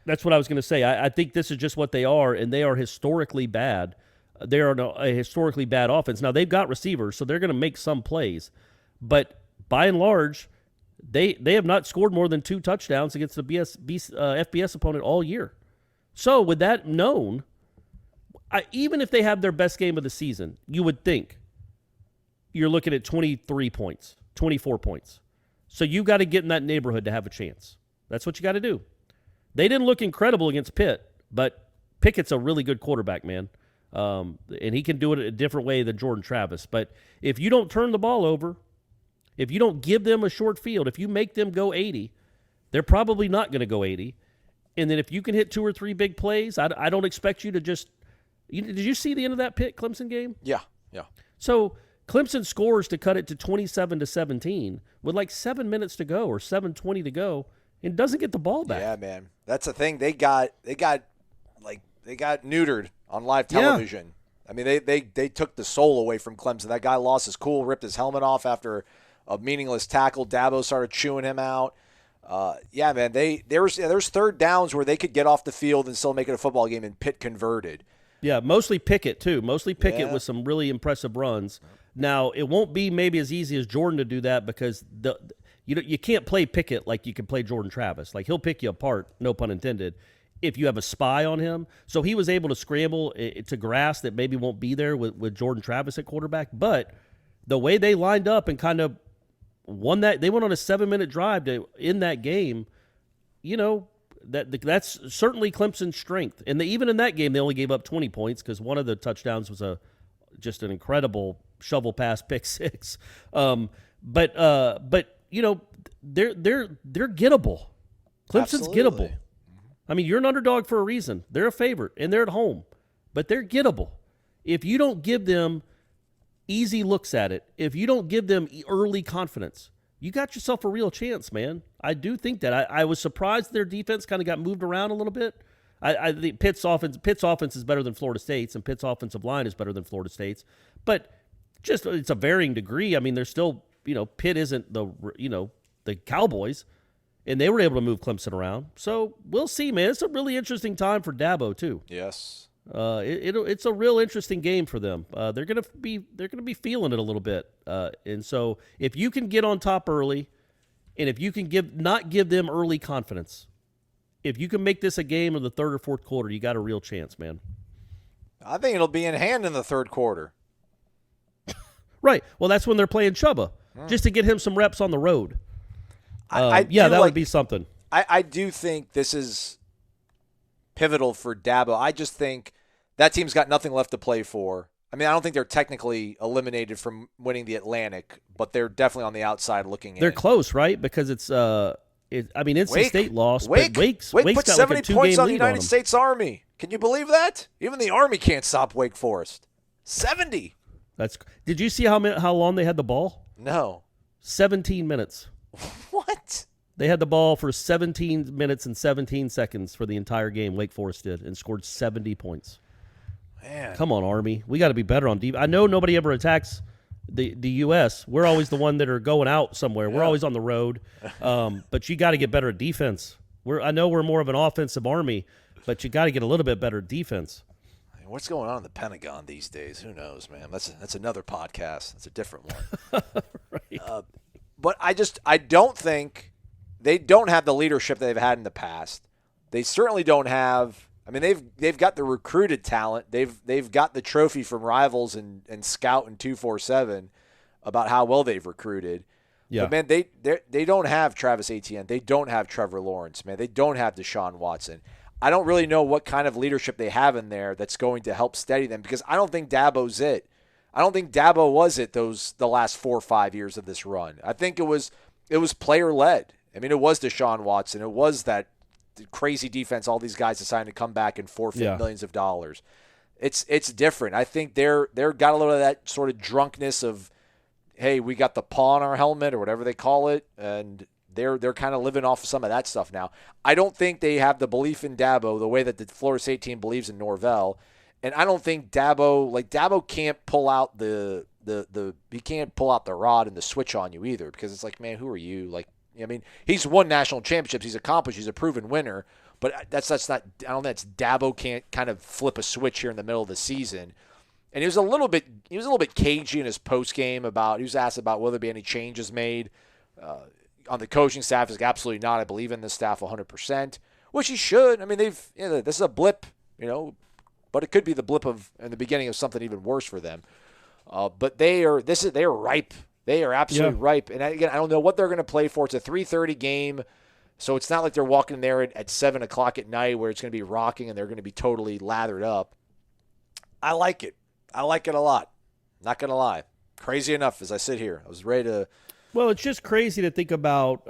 That's what I was going to say. I think this is just what they are, and they are historically bad. They are a historically bad offense. Now, they've got receivers, so they're going to make some plays. But by and large, they have not scored more than 2 touchdowns against the FBS opponent all year. So with that known, even if they have their best game of the season, you would think you're looking at 23 points, 24 points. So you got to get in that neighborhood to have a chance. That's what you got to do. They didn't look incredible against Pitt, but Pickett's a really good quarterback, man. And he can do it a different way than Jordan Travis. But if you don't turn the ball over, if you don't give them a short field, if you make them go 80, they're probably not going to go 80. And then if you can hit 2 or 3 big plays, I don't expect you to just did you see the end of that Pitt Clemson game? Yeah. So Clemson scores to cut it to 27-17 with like 7 minutes to go or 7:20 to go and doesn't get the ball back. Yeah, man. That's the thing. They got neutered on live television. Yeah. I mean, they took the soul away from Clemson. That guy lost his cool, ripped his helmet off after a meaningless tackle. Dabo started chewing him out. Yeah, man. There's third downs where they could get off the field and still make it a football game, and Pitt converted. Yeah, mostly Pickett too. Mostly Pickett with some really impressive runs. Now it won't be maybe as easy as Jordan to do that because you can't play Pickett like you can play Jordan Travis. Like he'll pick you apart, no pun intended, if you have a spy on him. So he was able to scramble to grass that maybe won't be there with Jordan Travis at quarterback. But the way they lined up and kind of won that, they went on a 7-minute drive to end that game. You know, that's certainly Clemson's strength. And even in that game, they only gave up 20 points because one of the touchdowns was just an incredible shovel pass pick 6. But you know, they're gettable. Clemson's gettable. I mean, you're an underdog for a reason. They're a favorite and they're at home, but they're gettable. If you don't give them easy looks at it, if you don't give them early confidence, you got yourself a real chance, man. I do think that. I was surprised their defense kind of got moved around a little bit. I think Pitt's offense is better than Florida State's, and Pitt's offensive line is better than Florida State's. But just it's a varying degree. I mean, there's still, Pitt isn't the Cowboys, and they were able to move Clemson around. So we'll see, man. It's a really interesting time for Dabo too. Yes. It's a real interesting game for them. They're gonna be feeling it a little bit, and so if you can get on top early, and if you can not give them early confidence, if you can make this a game in the third or fourth quarter, you got a real chance, man. I think it'll be in hand in the third quarter. Right. Well, that's when they're playing Chubba, just to get him some reps on the road. That would be something. I do think this is pivotal for Dabo. I just think that team's got nothing left to play for. I mean, I don't think they're technically eliminated from winning the Atlantic, but they're definitely on the outside looking in. They're close, right? Because it's NC State lost, Wake but Wake's put got 70 like a 2-game points on the lead on United them. States Army. Can you believe that? Even the Army can't stop Wake Forest. 70. Did you see how long they had the ball? No. 17 minutes. What? They had the ball for 17 minutes and 17 seconds for the entire game. Wake Forest did, and scored 70 points. Man. Come on, Army. We got to be better on defense. I know nobody ever attacks the U.S. We're always the one that are going out somewhere. We're always on the road. But you got to get better at defense. I know we're more of an offensive Army, but you got to get a little bit better at defense. What's going on in the Pentagon these days? Who knows, man? That's another podcast. That's a different one. Right. But I don't think they don't have the leadership they've had in the past. They certainly don't have. I mean, they've got the recruited talent. They've got the trophy from Rivals and Scout and 247 about how well they've recruited. Yeah. But man, they don't have Travis Etienne. They don't have Trevor Lawrence. Man, they don't have Deshaun Watson. I don't really know what kind of leadership they have in there that's going to help steady them, because I don't think Dabo's it. I don't think Dabo was it the last 4 or 5 years of this run. I think it was player led. I mean, it was Deshaun Watson. It was that crazy defense. All these guys deciding to come back and forfeit millions of dollars. It's different. I think they're got a little of that sort of drunkenness of, hey, we got the paw on our helmet or whatever they call it, and they're kind of living off of some of that stuff now. I don't think they have the belief in Dabo the way that the Florida State team believes in Norvell, and I don't think Dabo can't pull out he can't pull out the rod and the switch on you either, because it's like, man, who are you? Like, I mean, he's won national championships, he's accomplished, he's a proven winner, but that's not. I don't think that's Dabo can't kind of flip a switch here in the middle of the season. And he was a little bit cagey in his post game he was asked about will there be any changes made on the coaching staff. He's like, absolutely not. I believe in this staff 100%, which he should. I mean, this is a blip, but it could be the blip in the beginning of something even worse for them. But they are ripe. They are absolutely ripe. And again, I don't know what they're going to play for. It's a 3:30 game, so it's not like they're walking there at 7 o'clock at night where it's going to be rocking and they're going to be totally lathered up. I like it. I like it a lot. Not going to lie. Crazy enough as I sit here. I was ready to. Well, it's just crazy to think about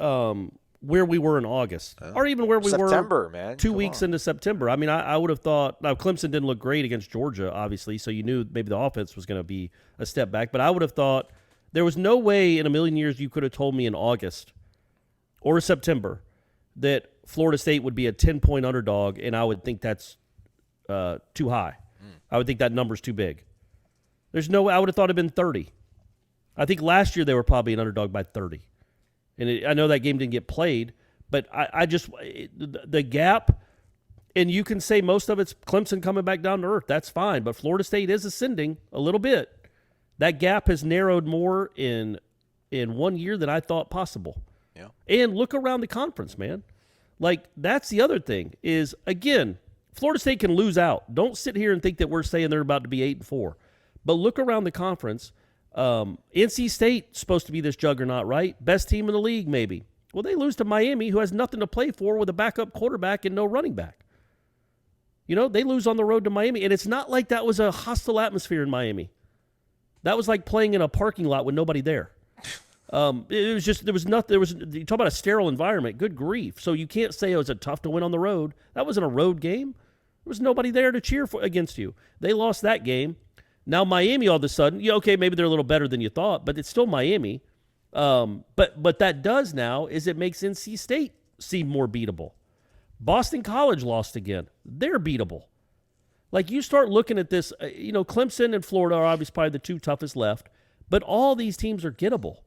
where we were in August, or even where we September, man. 2 weeks into September. I mean, I would have thought. Now, Clemson didn't look great against Georgia, obviously, so you knew maybe the offense was going to be a step back. But I would have thought there was no way in a million years you could have told me in August or September that Florida State would be a 10-point underdog, and I would think that's too high. I would think that number's too big. There's no way. I would have thought it'd been 30. I think last year they were probably an underdog by 30. And I know that game didn't get played, but the gap, and you can say most of it's Clemson coming back down to earth. That's fine, but Florida State is ascending a little bit. That gap has narrowed more in 1 year than I thought possible. Yeah. And look around the conference, man. Like, that's the other thing is, again, Florida State can lose out. Don't sit here and think that we're saying they're about to be 8-4. But look around the conference. NC State's supposed to be this juggernaut, right? Best team in the league, maybe. Well, they lose to Miami, who has nothing to play for with a backup quarterback and no running back. They lose on the road to Miami, and it's not like that was a hostile atmosphere in Miami. That was like playing in a parking lot with nobody there. It was just, there was nothing. You talk about a sterile environment. Good grief. So you can't say it was a tough to win on the road. That wasn't a road game. There was nobody there to cheer for against you. They lost that game. Now Miami, all of a sudden, okay, maybe they're a little better than you thought, but it's still Miami. But that does now is it makes NC State seem more beatable. Boston College lost again. They're beatable. Like, you start looking at this, Clemson and Florida are obviously probably the two toughest left, but all these teams are gettable.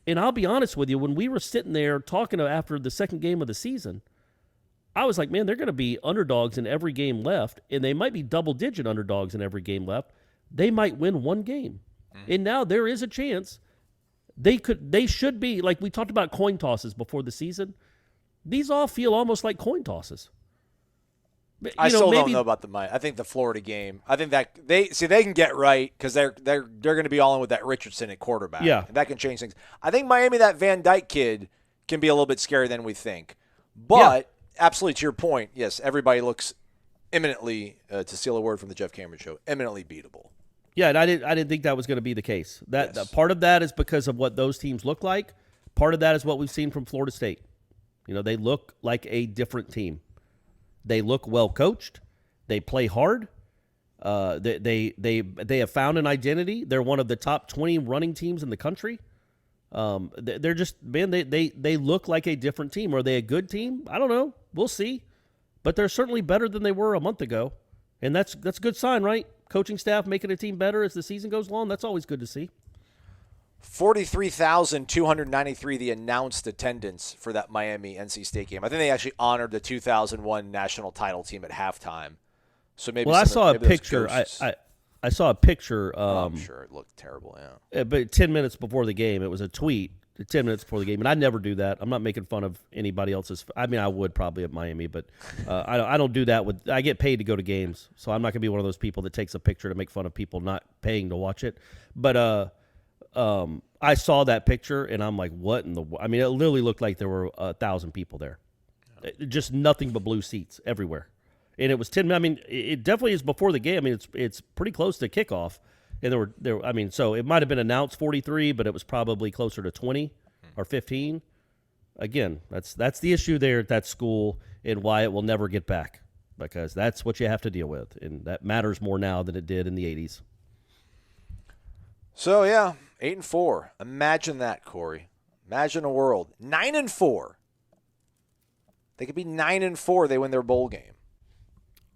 And I'll be honest with you, when we were sitting there talking after the second game of the season, I was like, man, they're going to be underdogs in every game left, and they might be double-digit underdogs in every game left. They might win one game. And now there is a chance they should be, like we talked about coin tosses before the season. These all feel almost like coin tosses. But, I you know, still don't maybe, know about the Miami. I think the Florida game. I think that they can get right because they're going to be all in with that Richardson at quarterback. Yeah. And that can change things. I think Miami, that Van Dyke kid, can be a little bit scarier than we think. But absolutely, to your point, yes, everybody looks imminently, to steal a word from the Jeff Cameron show, eminently beatable. Yeah, and I didn't think that was going to be the case. That part of that is because of what those teams look like. Part of that is what we've seen from Florida State. You know, they look like a different team. They look well coached. They play hard. They have found an identity. They're one of the top 20 running teams in the country. They're just, man, they look like a different team. Are they a good team? I don't know. We'll see. But they're certainly better than they were a month ago. And that's a good sign, right? Coaching staff making a team better as the season goes along. That's always good to see. 43,293 the announced attendance for that Miami NC State game. I think they actually honored the 2001 national title team at halftime. So maybe. Well, I saw a picture. I saw a picture. I'm sure it looked terrible. Yeah. But 10 minutes before the game, it was a tweet. 10 minutes before the game, and I never do that. I'm not making fun of anybody else's. I mean, I would probably at Miami, but I don't do that. I get paid to go to games, so I'm not gonna be one of those people that takes a picture to make fun of people not paying to watch it. But I saw that picture, and I'm like, what in the? I mean, it literally looked like there were 1,000 people there, just nothing but blue seats everywhere, and it was 10. I mean, it definitely is before the game. I mean, it's pretty close to kickoff. And there. I mean, so it might have been announced 43, but it was probably closer to 20 or 15. Again, that's the issue there at that school and why it will never get back, because that's what you have to deal with, and that matters more now than it did in the 80s. So yeah, 8-4. Imagine that, Corey. Imagine a world 9-4. They could be 9-4. They win their bowl game.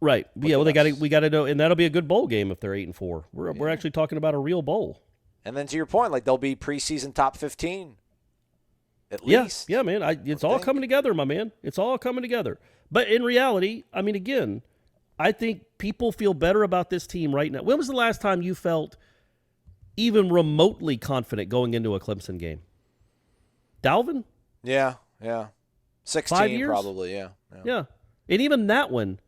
Right. Yeah. Well, we got to know, and that'll be a good bowl game if they're 8-4. We're actually talking about a real bowl. And then to your point, like they'll be preseason top 15, at least. Yeah, man. It's all coming together, my man. It's all coming together. But in reality, I mean, again, I think people feel better about this team right now. When was the last time you felt even remotely confident going into a Clemson game? Dalvin? Yeah. 16 5 years? probably. Yeah. And even that one,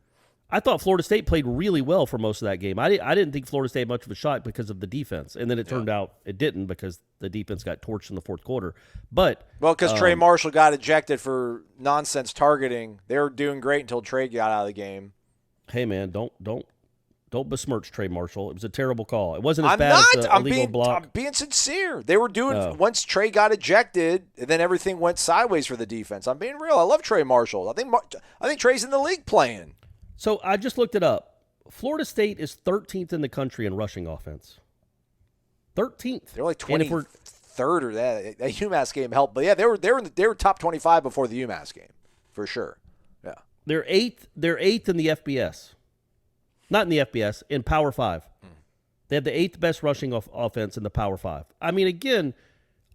I thought Florida State played really well for most of that game. I didn't think Florida State had much of a shot because of the defense, and then it turned out it didn't because the defense got torched in the fourth quarter. But because Trey Marshall got ejected for nonsense targeting, they were doing great until Trey got out of the game. Hey man, don't besmirch Trey Marshall. It was a terrible call. It wasn't as bad as the illegal block. I'm being sincere. They were doing once Trey got ejected, and then everything went sideways for the defense. I'm being real. I love Trey Marshall. I think Trey's in the league playing. So I just looked it up. Florida State is 13th in the country in rushing offense. 13th. They're like 23rd or that. That UMass game helped, but yeah, they were top 25 before the UMass game, for sure. Yeah. They're eighth in the FBS. Not in the FBS, in Power 5. They have the 8th best rushing offense in the Power 5. I mean, again,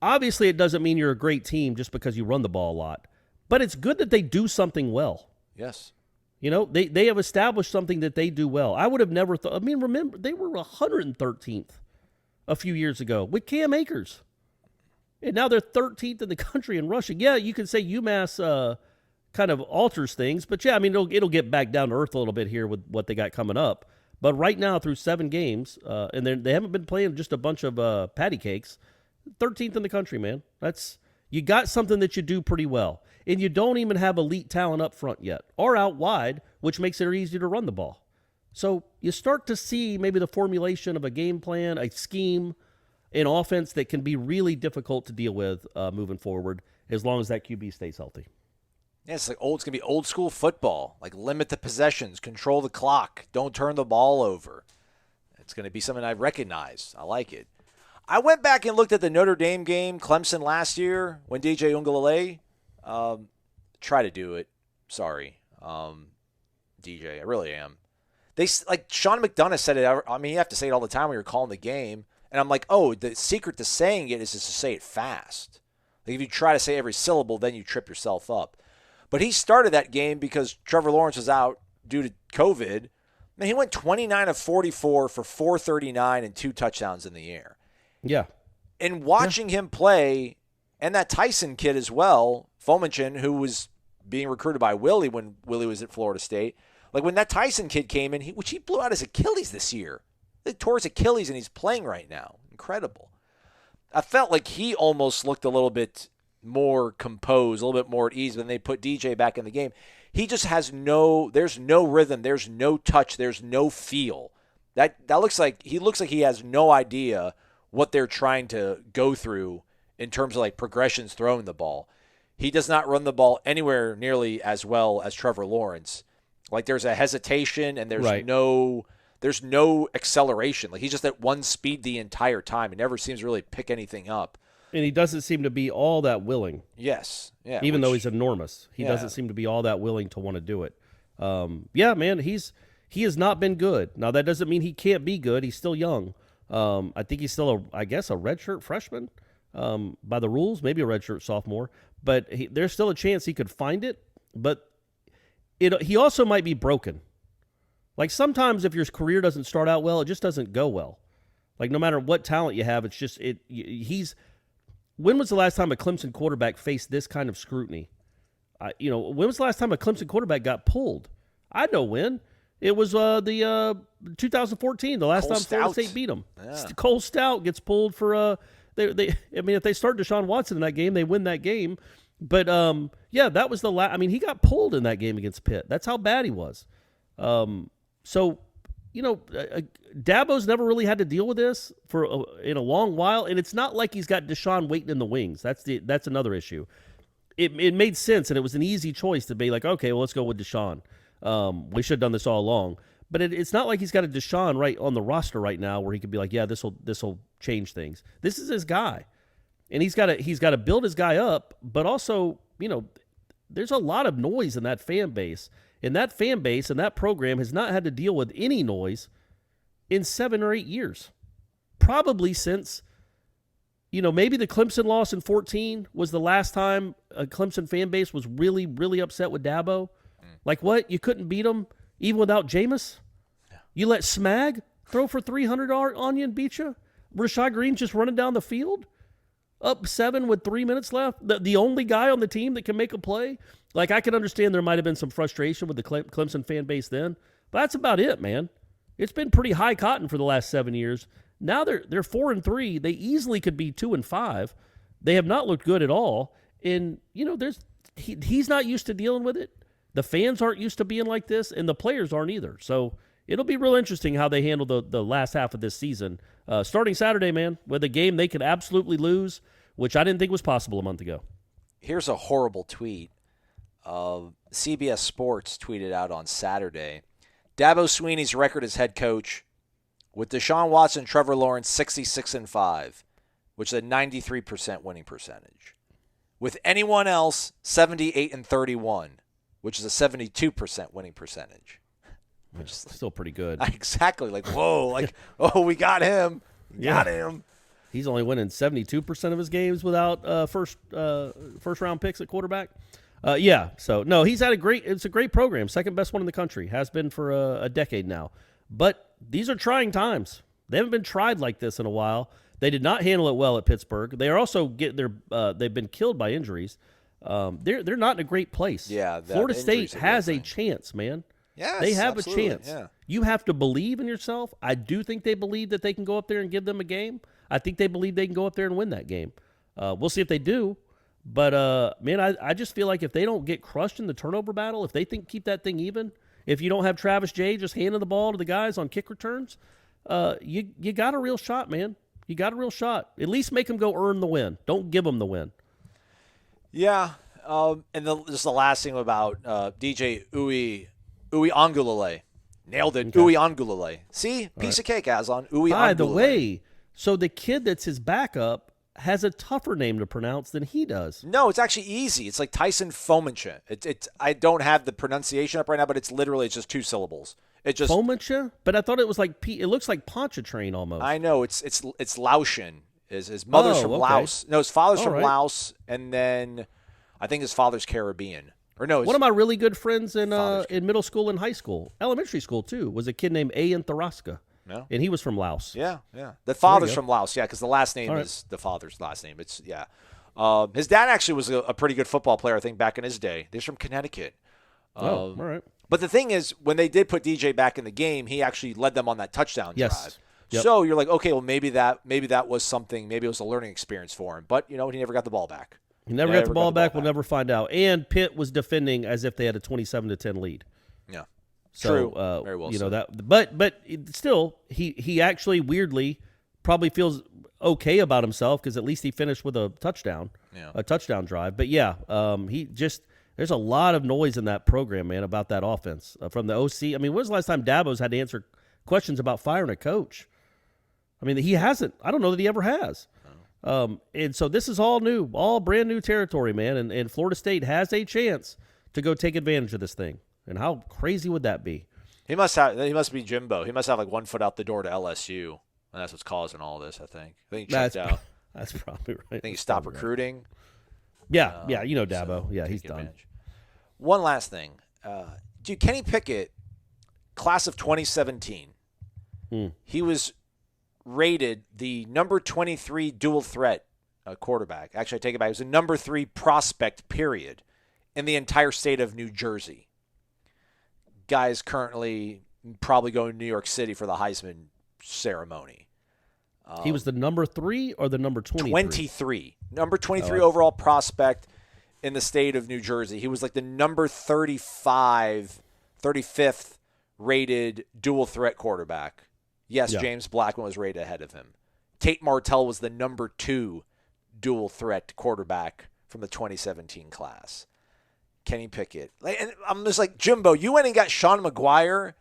obviously it doesn't mean you're a great team just because you run the ball a lot, but it's good that they do something well. Yes. You know, they have established something that they do well. I would have never thought. I mean, remember, they were 113th a few years ago with Cam Akers. And now they're 13th in the country in rushing. Yeah, you can say UMass kind of alters things, but yeah, I mean, it'll get back down to earth a little bit here with what they got coming up. But right now, through 7 games, and they haven't been playing just a bunch of patty cakes, 13th in the country, man. You got something that you do pretty well. And you don't even have elite talent up front yet or out wide, which makes it easier to run the ball. So you start to see maybe the formulation of a game plan, a scheme, an offense that can be really difficult to deal with moving forward as long as that QB stays healthy. Yeah, it's going to be old school football, like limit the possessions, control the clock, don't turn the ball over. It's going to be something I recognize. I like it. I went back and looked at the Notre Dame game, Clemson last year, when DJ Uiagalelei try to do it. Sorry, DJ, I really am. They like Sean McDonough said it. I mean, you have to say it all the time when you're calling the game. And I'm like, oh, the secret to saying it is just to say it fast. Like if you try to say every syllable, then you trip yourself up. But he started that game because Trevor Lawrence was out due to COVID. Man, he went 29 of 44 for 439 and 2 touchdowns in the air. Yeah. And watching him play, and that Tyson kid as well, Fominchin, who was being recruited by Willie when Willie was at Florida State, Like when that Tyson kid came in, which he blew out his Achilles this year. He tore his Achilles and he's playing right now. Incredible. I felt like he almost looked a little bit more composed, a little bit more at ease when they put DJ back in the game. He just has there's no rhythm, there's no touch, there's no feel. That looks like he has no idea what they're trying to go through in terms of like progressions throwing the ball. He does not run the ball anywhere nearly as well as Trevor Lawrence. Like there's a hesitation and there's no acceleration. Like he's just at one speed the entire time. He never seems to really pick anything up. And he doesn't seem to be all that willing. Yes. Yeah. Even though he's enormous. He doesn't seem to be all that willing to want to do it. Yeah, man, he has not been good. Now, that doesn't mean he can't be good. He's still young. I think he's still, a redshirt freshman by the rules, maybe a redshirt sophomore. But there's still a chance he could find it. But he also might be broken. Like sometimes if your career doesn't start out well, it just doesn't go well. Like no matter what talent you have, it's just when was the last time a Clemson quarterback faced this kind of scrutiny? When was the last time a Clemson quarterback got pulled? I know when. It was the 2014, the last Cole time Florida Stout. State beat them. Yeah. Cole Stout gets pulled for if they start Deshaun Watson in that game, they win that game. But that was the last. I mean, he got pulled in that game against Pitt. That's how bad he was. Dabo's never really had to deal with this in a long while, and it's not like he's got Deshaun waiting in the wings. That's another issue. It made sense, and it was an easy choice to be like, okay, well, let's go with Deshaun. We should have done this all along. But it's not like he's got a Deshaun right on the roster right now where he could be like, yeah, this will change things. This is his guy, and he's got to build his guy up. But also, there's a lot of noise in that fan base. And that fan base and that program has not had to deal with any noise in 7 or 8 years. Probably since, maybe the Clemson loss in 2014 was the last time a Clemson fan base was really, really upset with Dabo. Like what? You couldn't beat them even without Jameis? Yeah. You let Smag throw for 300 on you and beat you? Rashad Green just running down the field? Up 7 with 3 minutes left? The only guy on the team that can make a play? Like, I can understand there might have been some frustration with the Clemson fan base then, but that's about it, man. It's been pretty high cotton for the last 7 years. Now they're 4-3. They easily could be 2-5. They have not looked good at all. And, he's not used to dealing with it. The fans aren't used to being like this, and the players aren't either. So it'll be real interesting how they handle the last half of this season. Starting Saturday, man, with a game they could absolutely lose, which I didn't think was possible a month ago. Here's a horrible tweet. CBS Sports tweeted out on Saturday, Dabo Swinney's record as head coach with Deshaun Watson, Trevor Lawrence 66-5, which is a 93% winning percentage. With anyone else 78-31, which is a 72% winning percentage. Which is still pretty good. Exactly. Like, whoa, like, oh, we got him. We got him. He's only winning 72% of his games without first round picks at quarterback. So no, he's had it's a great program, second best one in the country, has been for a decade now. But these are trying times. They haven't been tried like this in a while. They did not handle it well at Pittsburgh. They are also they've been killed by injuries. They're not in a great place. Yeah, Florida State has a chance, man. Yes, they have absolutely. a chance. Yeah. You have to believe in yourself. I do think they believe that they can go up there and give them a game. I think they believe they can go up there and win that game. We'll see if they do. But, man, I just feel like if they don't get crushed in the turnover battle, if they keep that thing even, if you don't have Travis Jay just handing the ball to the guys on kick returns, you got a real shot, man. You got a real shot. At least make them go earn the win. Don't give them the win. Yeah. Just the last thing about DJ Uiagalelei. Nailed it. Okay. Uiagalelei. See? Piece of cake, Aslan. Uiagalelei. By the way, so the kid that's his backup has a tougher name to pronounce than he does. No, it's actually easy. It's like Tyson Fomencha. I don't have the pronunciation up right now, but it's just 2 syllables. It just Fomencha? But I thought it was like it looks like Pontchartrain almost. I know it's Laotian. His mother's from Laos. No, his father's from Laos, and then I think his father's Caribbean. Or no, one of my really good friends in middle school and high school, elementary school too, was a kid named Ayan Tharaska. No. And he was from Laos. Yeah. The father's from Laos, because the last name is the father's last name. His dad actually was a pretty good football player, I think, back in his day. He's from Connecticut. All right. But the thing is, when they did put DJ back in the game, he actually led them on that touchdown drive. Yep. So you're like, okay, well, maybe that was something. Maybe it was a learning experience for him. But, he never got the ball back. He never got the ball back. We'll never find out. And Pitt was defending as if they had a 27-10 lead. Yeah. So, True. Very well said. that. But still, he actually weirdly probably feels okay about himself because at least he finished with a touchdown drive. But there's a lot of noise in that program, man, about that offense from the OC. I mean, when was the last time Dabo's had to answer questions about firing a coach? I mean, he hasn't. I don't know that he ever has. And so this is all new, all brand new territory, man. And Florida State has a chance to go take advantage of this thing. And how crazy would that be? He must be Jimbo. He must have like 1 foot out the door to LSU. And that's what's causing all this, I think. I think he checked out. That's probably right. I think he stopped recruiting. Right. Yeah, Dabo. So he's done. Advantage. One last thing. Dude, Kenny Pickett, class of 2017, he was rated the number 23 dual threat quarterback. Actually, I take it back. He was the number 3 prospect, period, in the entire state of New Jersey. Guy's currently probably going to New York City for the Heisman ceremony. He was the number 3 or the number 23? 23. Number 23 overall prospect in the state of New Jersey. He was like the number 35, 35th rated dual threat quarterback. Yes, James Blackman was rated ahead of him. Tate Martell was the number 2 dual threat quarterback from the 2017 class. Kenny Pickett. And I'm just like, Jimbo, you went and got Sean McGuire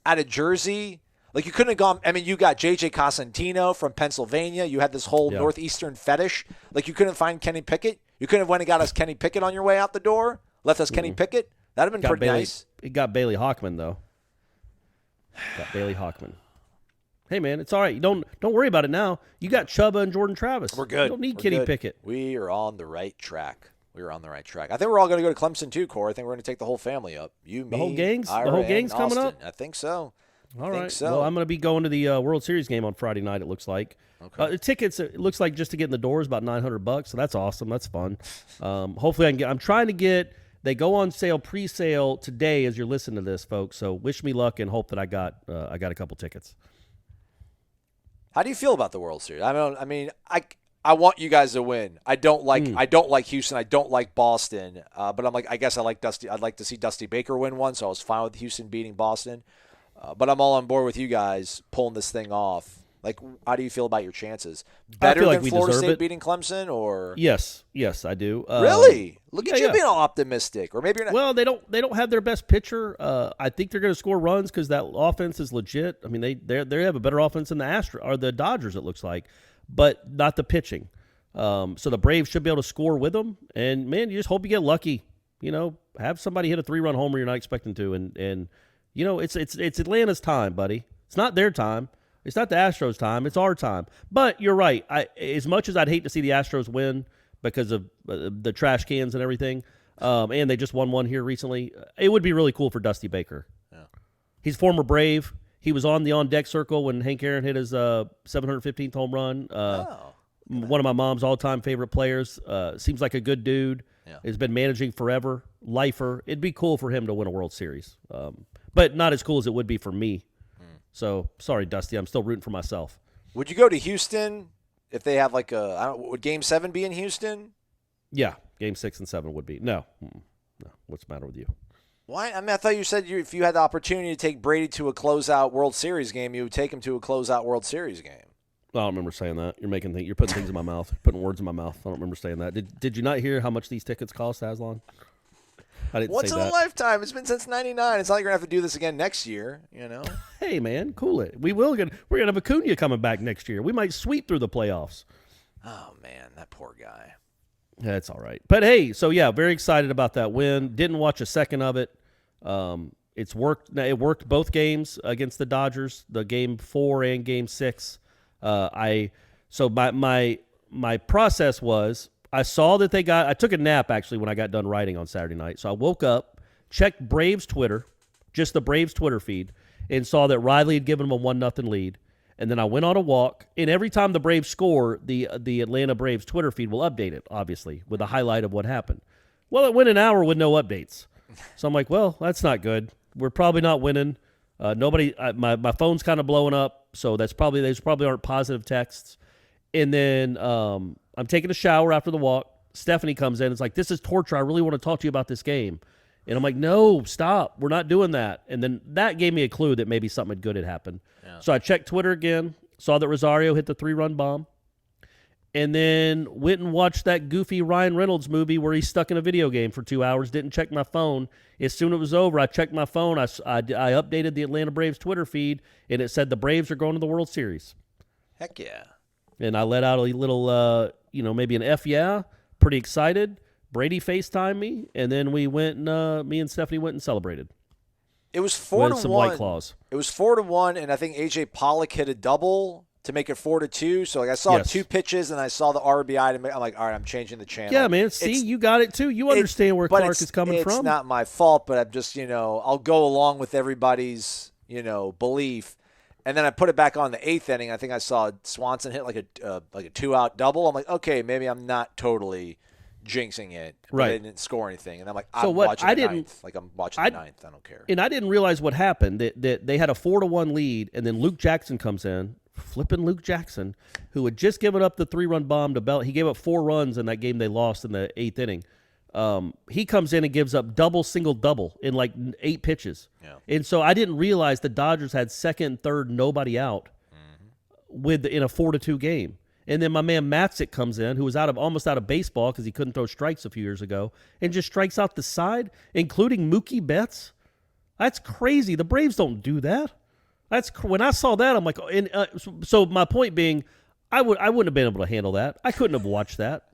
out of Jersey. Like, you couldn't have gone. I mean, you got J.J. Cosentino from Pennsylvania. You had this whole Northeastern fetish. Like, you couldn't find Kenny Pickett. You couldn't have went and got us Kenny Pickett on your way out the door. Left us Kenny Pickett. That'd have been pretty nice. He got Bailey Hawkman, though. Got Bailey Hawkman. Hey, man, it's all right. Don't worry about it now. You got Chubba and Jordan Travis. We're good. You don't need Kenny Pickett. We are on the right track. I think we're all going to go to Clemson too, Corey. I think we're going to take the whole family up. You, me, the whole gang's Austin. coming up. I think so. All right. Well, I'm going to be going to the World Series game on Friday night. It looks like. Okay. The tickets. It looks like just to get in the door is about $900. So that's awesome. That's fun. Hopefully I can get. I'm trying to get. They go on sale, pre-sale today as you're listening to this, folks. So wish me luck and hope that I got a couple tickets. How do you feel about the World Series? I want you guys to win. I don't like Houston. I don't like Boston. But I'm like, I guess I like Dusty. I'd like to see Dusty Baker win one. So I was fine with Houston beating Boston. But I'm all on board with you guys pulling this thing off. Like, how do you feel about your chances? Better than Florida State beating Clemson, or yes, I do. Really? Look at you being all optimistic, or maybe you're not. Well, they don't have their best pitcher. I think they're going to score runs because that offense is legit. I mean, they have a better offense than the Dodgers. It looks like, but not the pitching. So the Braves should be able to score with them. And man, you just hope you get lucky. Have somebody hit a 3-run homer you're not expecting to, and it's Atlanta's time, buddy. It's not their time. It's not the Astros' time. It's our time. But you're right. As much as I'd hate to see the Astros win because of the trash cans and everything, and they just won one here recently, it would be really cool for Dusty Baker. Yeah. He's former Brave. He was on the on-deck circle when Hank Aaron hit his 715th home run. One of my mom's all-time favorite players. Seems like a good dude. Yeah. Has been managing forever. Lifer. It'd be cool for him to win a World Series. But not as cool as it would be for me. So, sorry, Dusty. I'm still rooting for myself. Would you go to Houston if they have would Game 7 be in Houston? Yeah, Game 6 and 7 would be. No. What's the matter with you? Why? I mean, I thought you said if you had the opportunity to take Brady to a closeout World Series game, you would take him to a closeout World Series game. I don't remember saying that. You're putting things in my mouth, putting words in my mouth. I don't remember saying that. Did you not hear how much these tickets cost, Aslan? I didn't Once say in that. a lifetime. It's been since '99. It's not like you're gonna have to do this again next year. Hey man, cool it. We're gonna have Acuna coming back next year. We might sweep through the playoffs. Oh man, that poor guy. That's all right. But hey, so yeah, very excited about that win. Didn't watch a second of it. It's worked. It worked both games against the Dodgers, the Game 4 and Game 6. My process was. I saw that I took a nap actually when I got done writing on Saturday night. So I woke up, checked Braves Twitter, just the Braves Twitter feed, and saw that Riley had given them a 1-0 lead. And then I went on a walk, and every time the Braves score, the Atlanta Braves Twitter feed will update it, obviously, with a highlight of what happened. Well, it went an hour with no updates. So I'm like, well, that's not good. we're probably not winning. Nobody. My phone's kind of blowing up, so those probably aren't positive texts. And then I'm taking a shower after the walk. Stephanie comes in. It's like, this is torture. I really want to talk to you about this game. And I'm like, no, stop. We're not doing that. And then that gave me a clue that maybe something good had happened. Yeah. So I checked Twitter again, saw that Rosario hit the 3-run bomb, and then went and watched that goofy Ryan Reynolds movie where he's stuck in a video game for 2 hours, didn't check my phone. As soon as it was over, I checked my phone. I updated the Atlanta Braves Twitter feed, and it said the Braves are going to the World Series. Heck yeah. And I let out a little, maybe an F yeah, pretty excited. Brady FaceTimed me, and then we went and me and Stephanie went and celebrated. It was 4-1. With some White Claws. It was 4-1, and I think A.J. Pollock hit a double to make it 4-2. So I saw 2 pitches, and I saw the RBI. I'm like, all right, I'm changing the channel. Yeah, man. See, you got it too. You understand where Clark is coming from. It's not my fault, but I'm just, I'll go along with everybody's, belief. And then I put it back on the 8th inning. I think I saw Swanson hit like a 2-out double. I'm like, okay, maybe I'm not totally jinxing it. Right. They didn't score anything. And I'm like, I'm watching the 9th. Like, I'm watching the 9th. I don't care. And I didn't realize what happened, that they had a 4-1 lead, and then Luke Jackson comes in, flipping Luke Jackson, who had just given up the 3-run bomb to Bell. He gave up 4 runs in that game they lost in the 8th inning. He comes in and gives up single-double in like 8 pitches. Yeah. And so I didn't realize the Dodgers had second, third, nobody out in a 4-2 game. And then my man Matzik comes in, who was almost out of baseball because he couldn't throw strikes a few years ago, and just strikes out the side, including Mookie Betts. That's crazy. The Braves don't do that. When I saw that, I'm like, so my point being, I wouldn't have been able to handle that. I couldn't have watched that.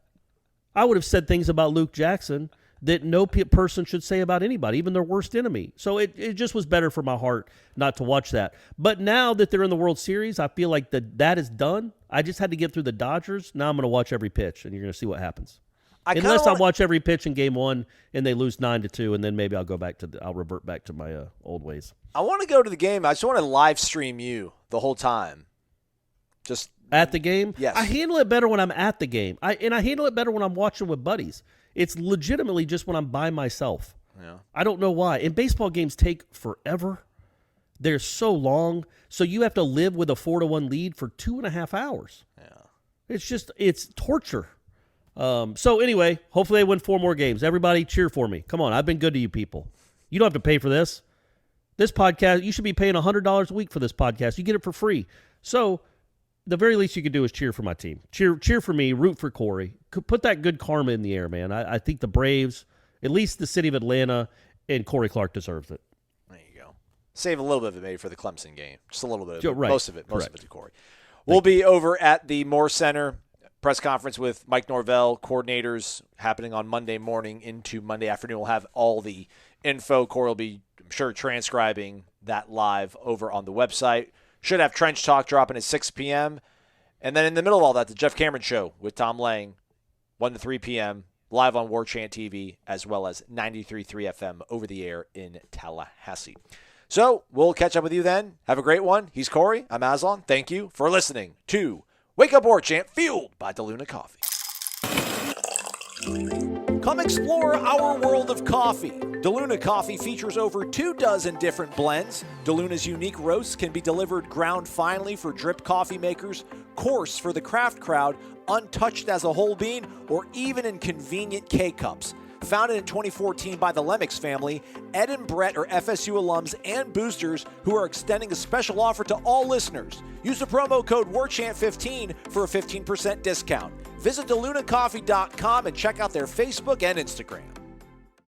I would have said things about Luke Jackson that no person should say about anybody, even their worst enemy. So it just was better for my heart not to watch that. But now that they're in the World Series, I feel like that is done. I just had to get through the Dodgers. Now I'm going to watch every pitch, and you're going to see what happens. Unless I watch every pitch in Game 1 and they lose 9-2, and then maybe I'll revert back to my old ways. I want to go to the game. I just want to live stream you the whole time. Just at the game? Yes. I handle it better when I'm at the game. I handle it better when I'm watching with buddies. It's legitimately just when I'm by myself. Yeah. I don't know why. And baseball games take forever. They're so long. So you have to live with a 4-1 lead for 2.5 hours. Yeah. It's torture. So anyway, hopefully they win 4 more games. Everybody cheer for me. Come on. I've been good to you people. You don't have to pay for this. This podcast, you should be paying $100 a week for this podcast. You get it for free. So the very least you could do is cheer for my team. Cheer for me, root for Corey. Put that good karma in the air, man. I think the Braves, at least the city of Atlanta, and Corey Clark deserves it. There you go. Save a little bit of it maybe for the Clemson game. Just a little bit of it. Right. Most of it to Corey. We'll be over at the Moore Center press conference with Mike Norvell, coordinators, happening on Monday morning into Monday afternoon. We'll have all the info. Corey will be, I'm sure, transcribing that live over on the website. Should have Trench Talk dropping at 6 p.m. And then in the middle of all that, the Jeff Cameron Show with Tom Lang, 1 to 3 p.m., live on Warchant TV, as well as 93.3 FM over the air in Tallahassee. So we'll catch up with you then. Have a great one. He's Corey. I'm Aslan. Thank you for listening to Wake Up Warchant, fueled by DeLuna Coffee. Come explore our world of coffee. DeLuna Coffee features over 24 different blends. DeLuna's unique roasts can be delivered ground finely for drip coffee makers, coarse for the craft crowd, untouched as a whole bean, or even in convenient K-Cups. Founded in 2014 by the Lemmix family, Ed and Brett are FSU alums and boosters who are extending a special offer to all listeners. Use the promo code WARCHANT15 for a 15% discount. Visit DeLunaCoffee.com and check out their Facebook and Instagram.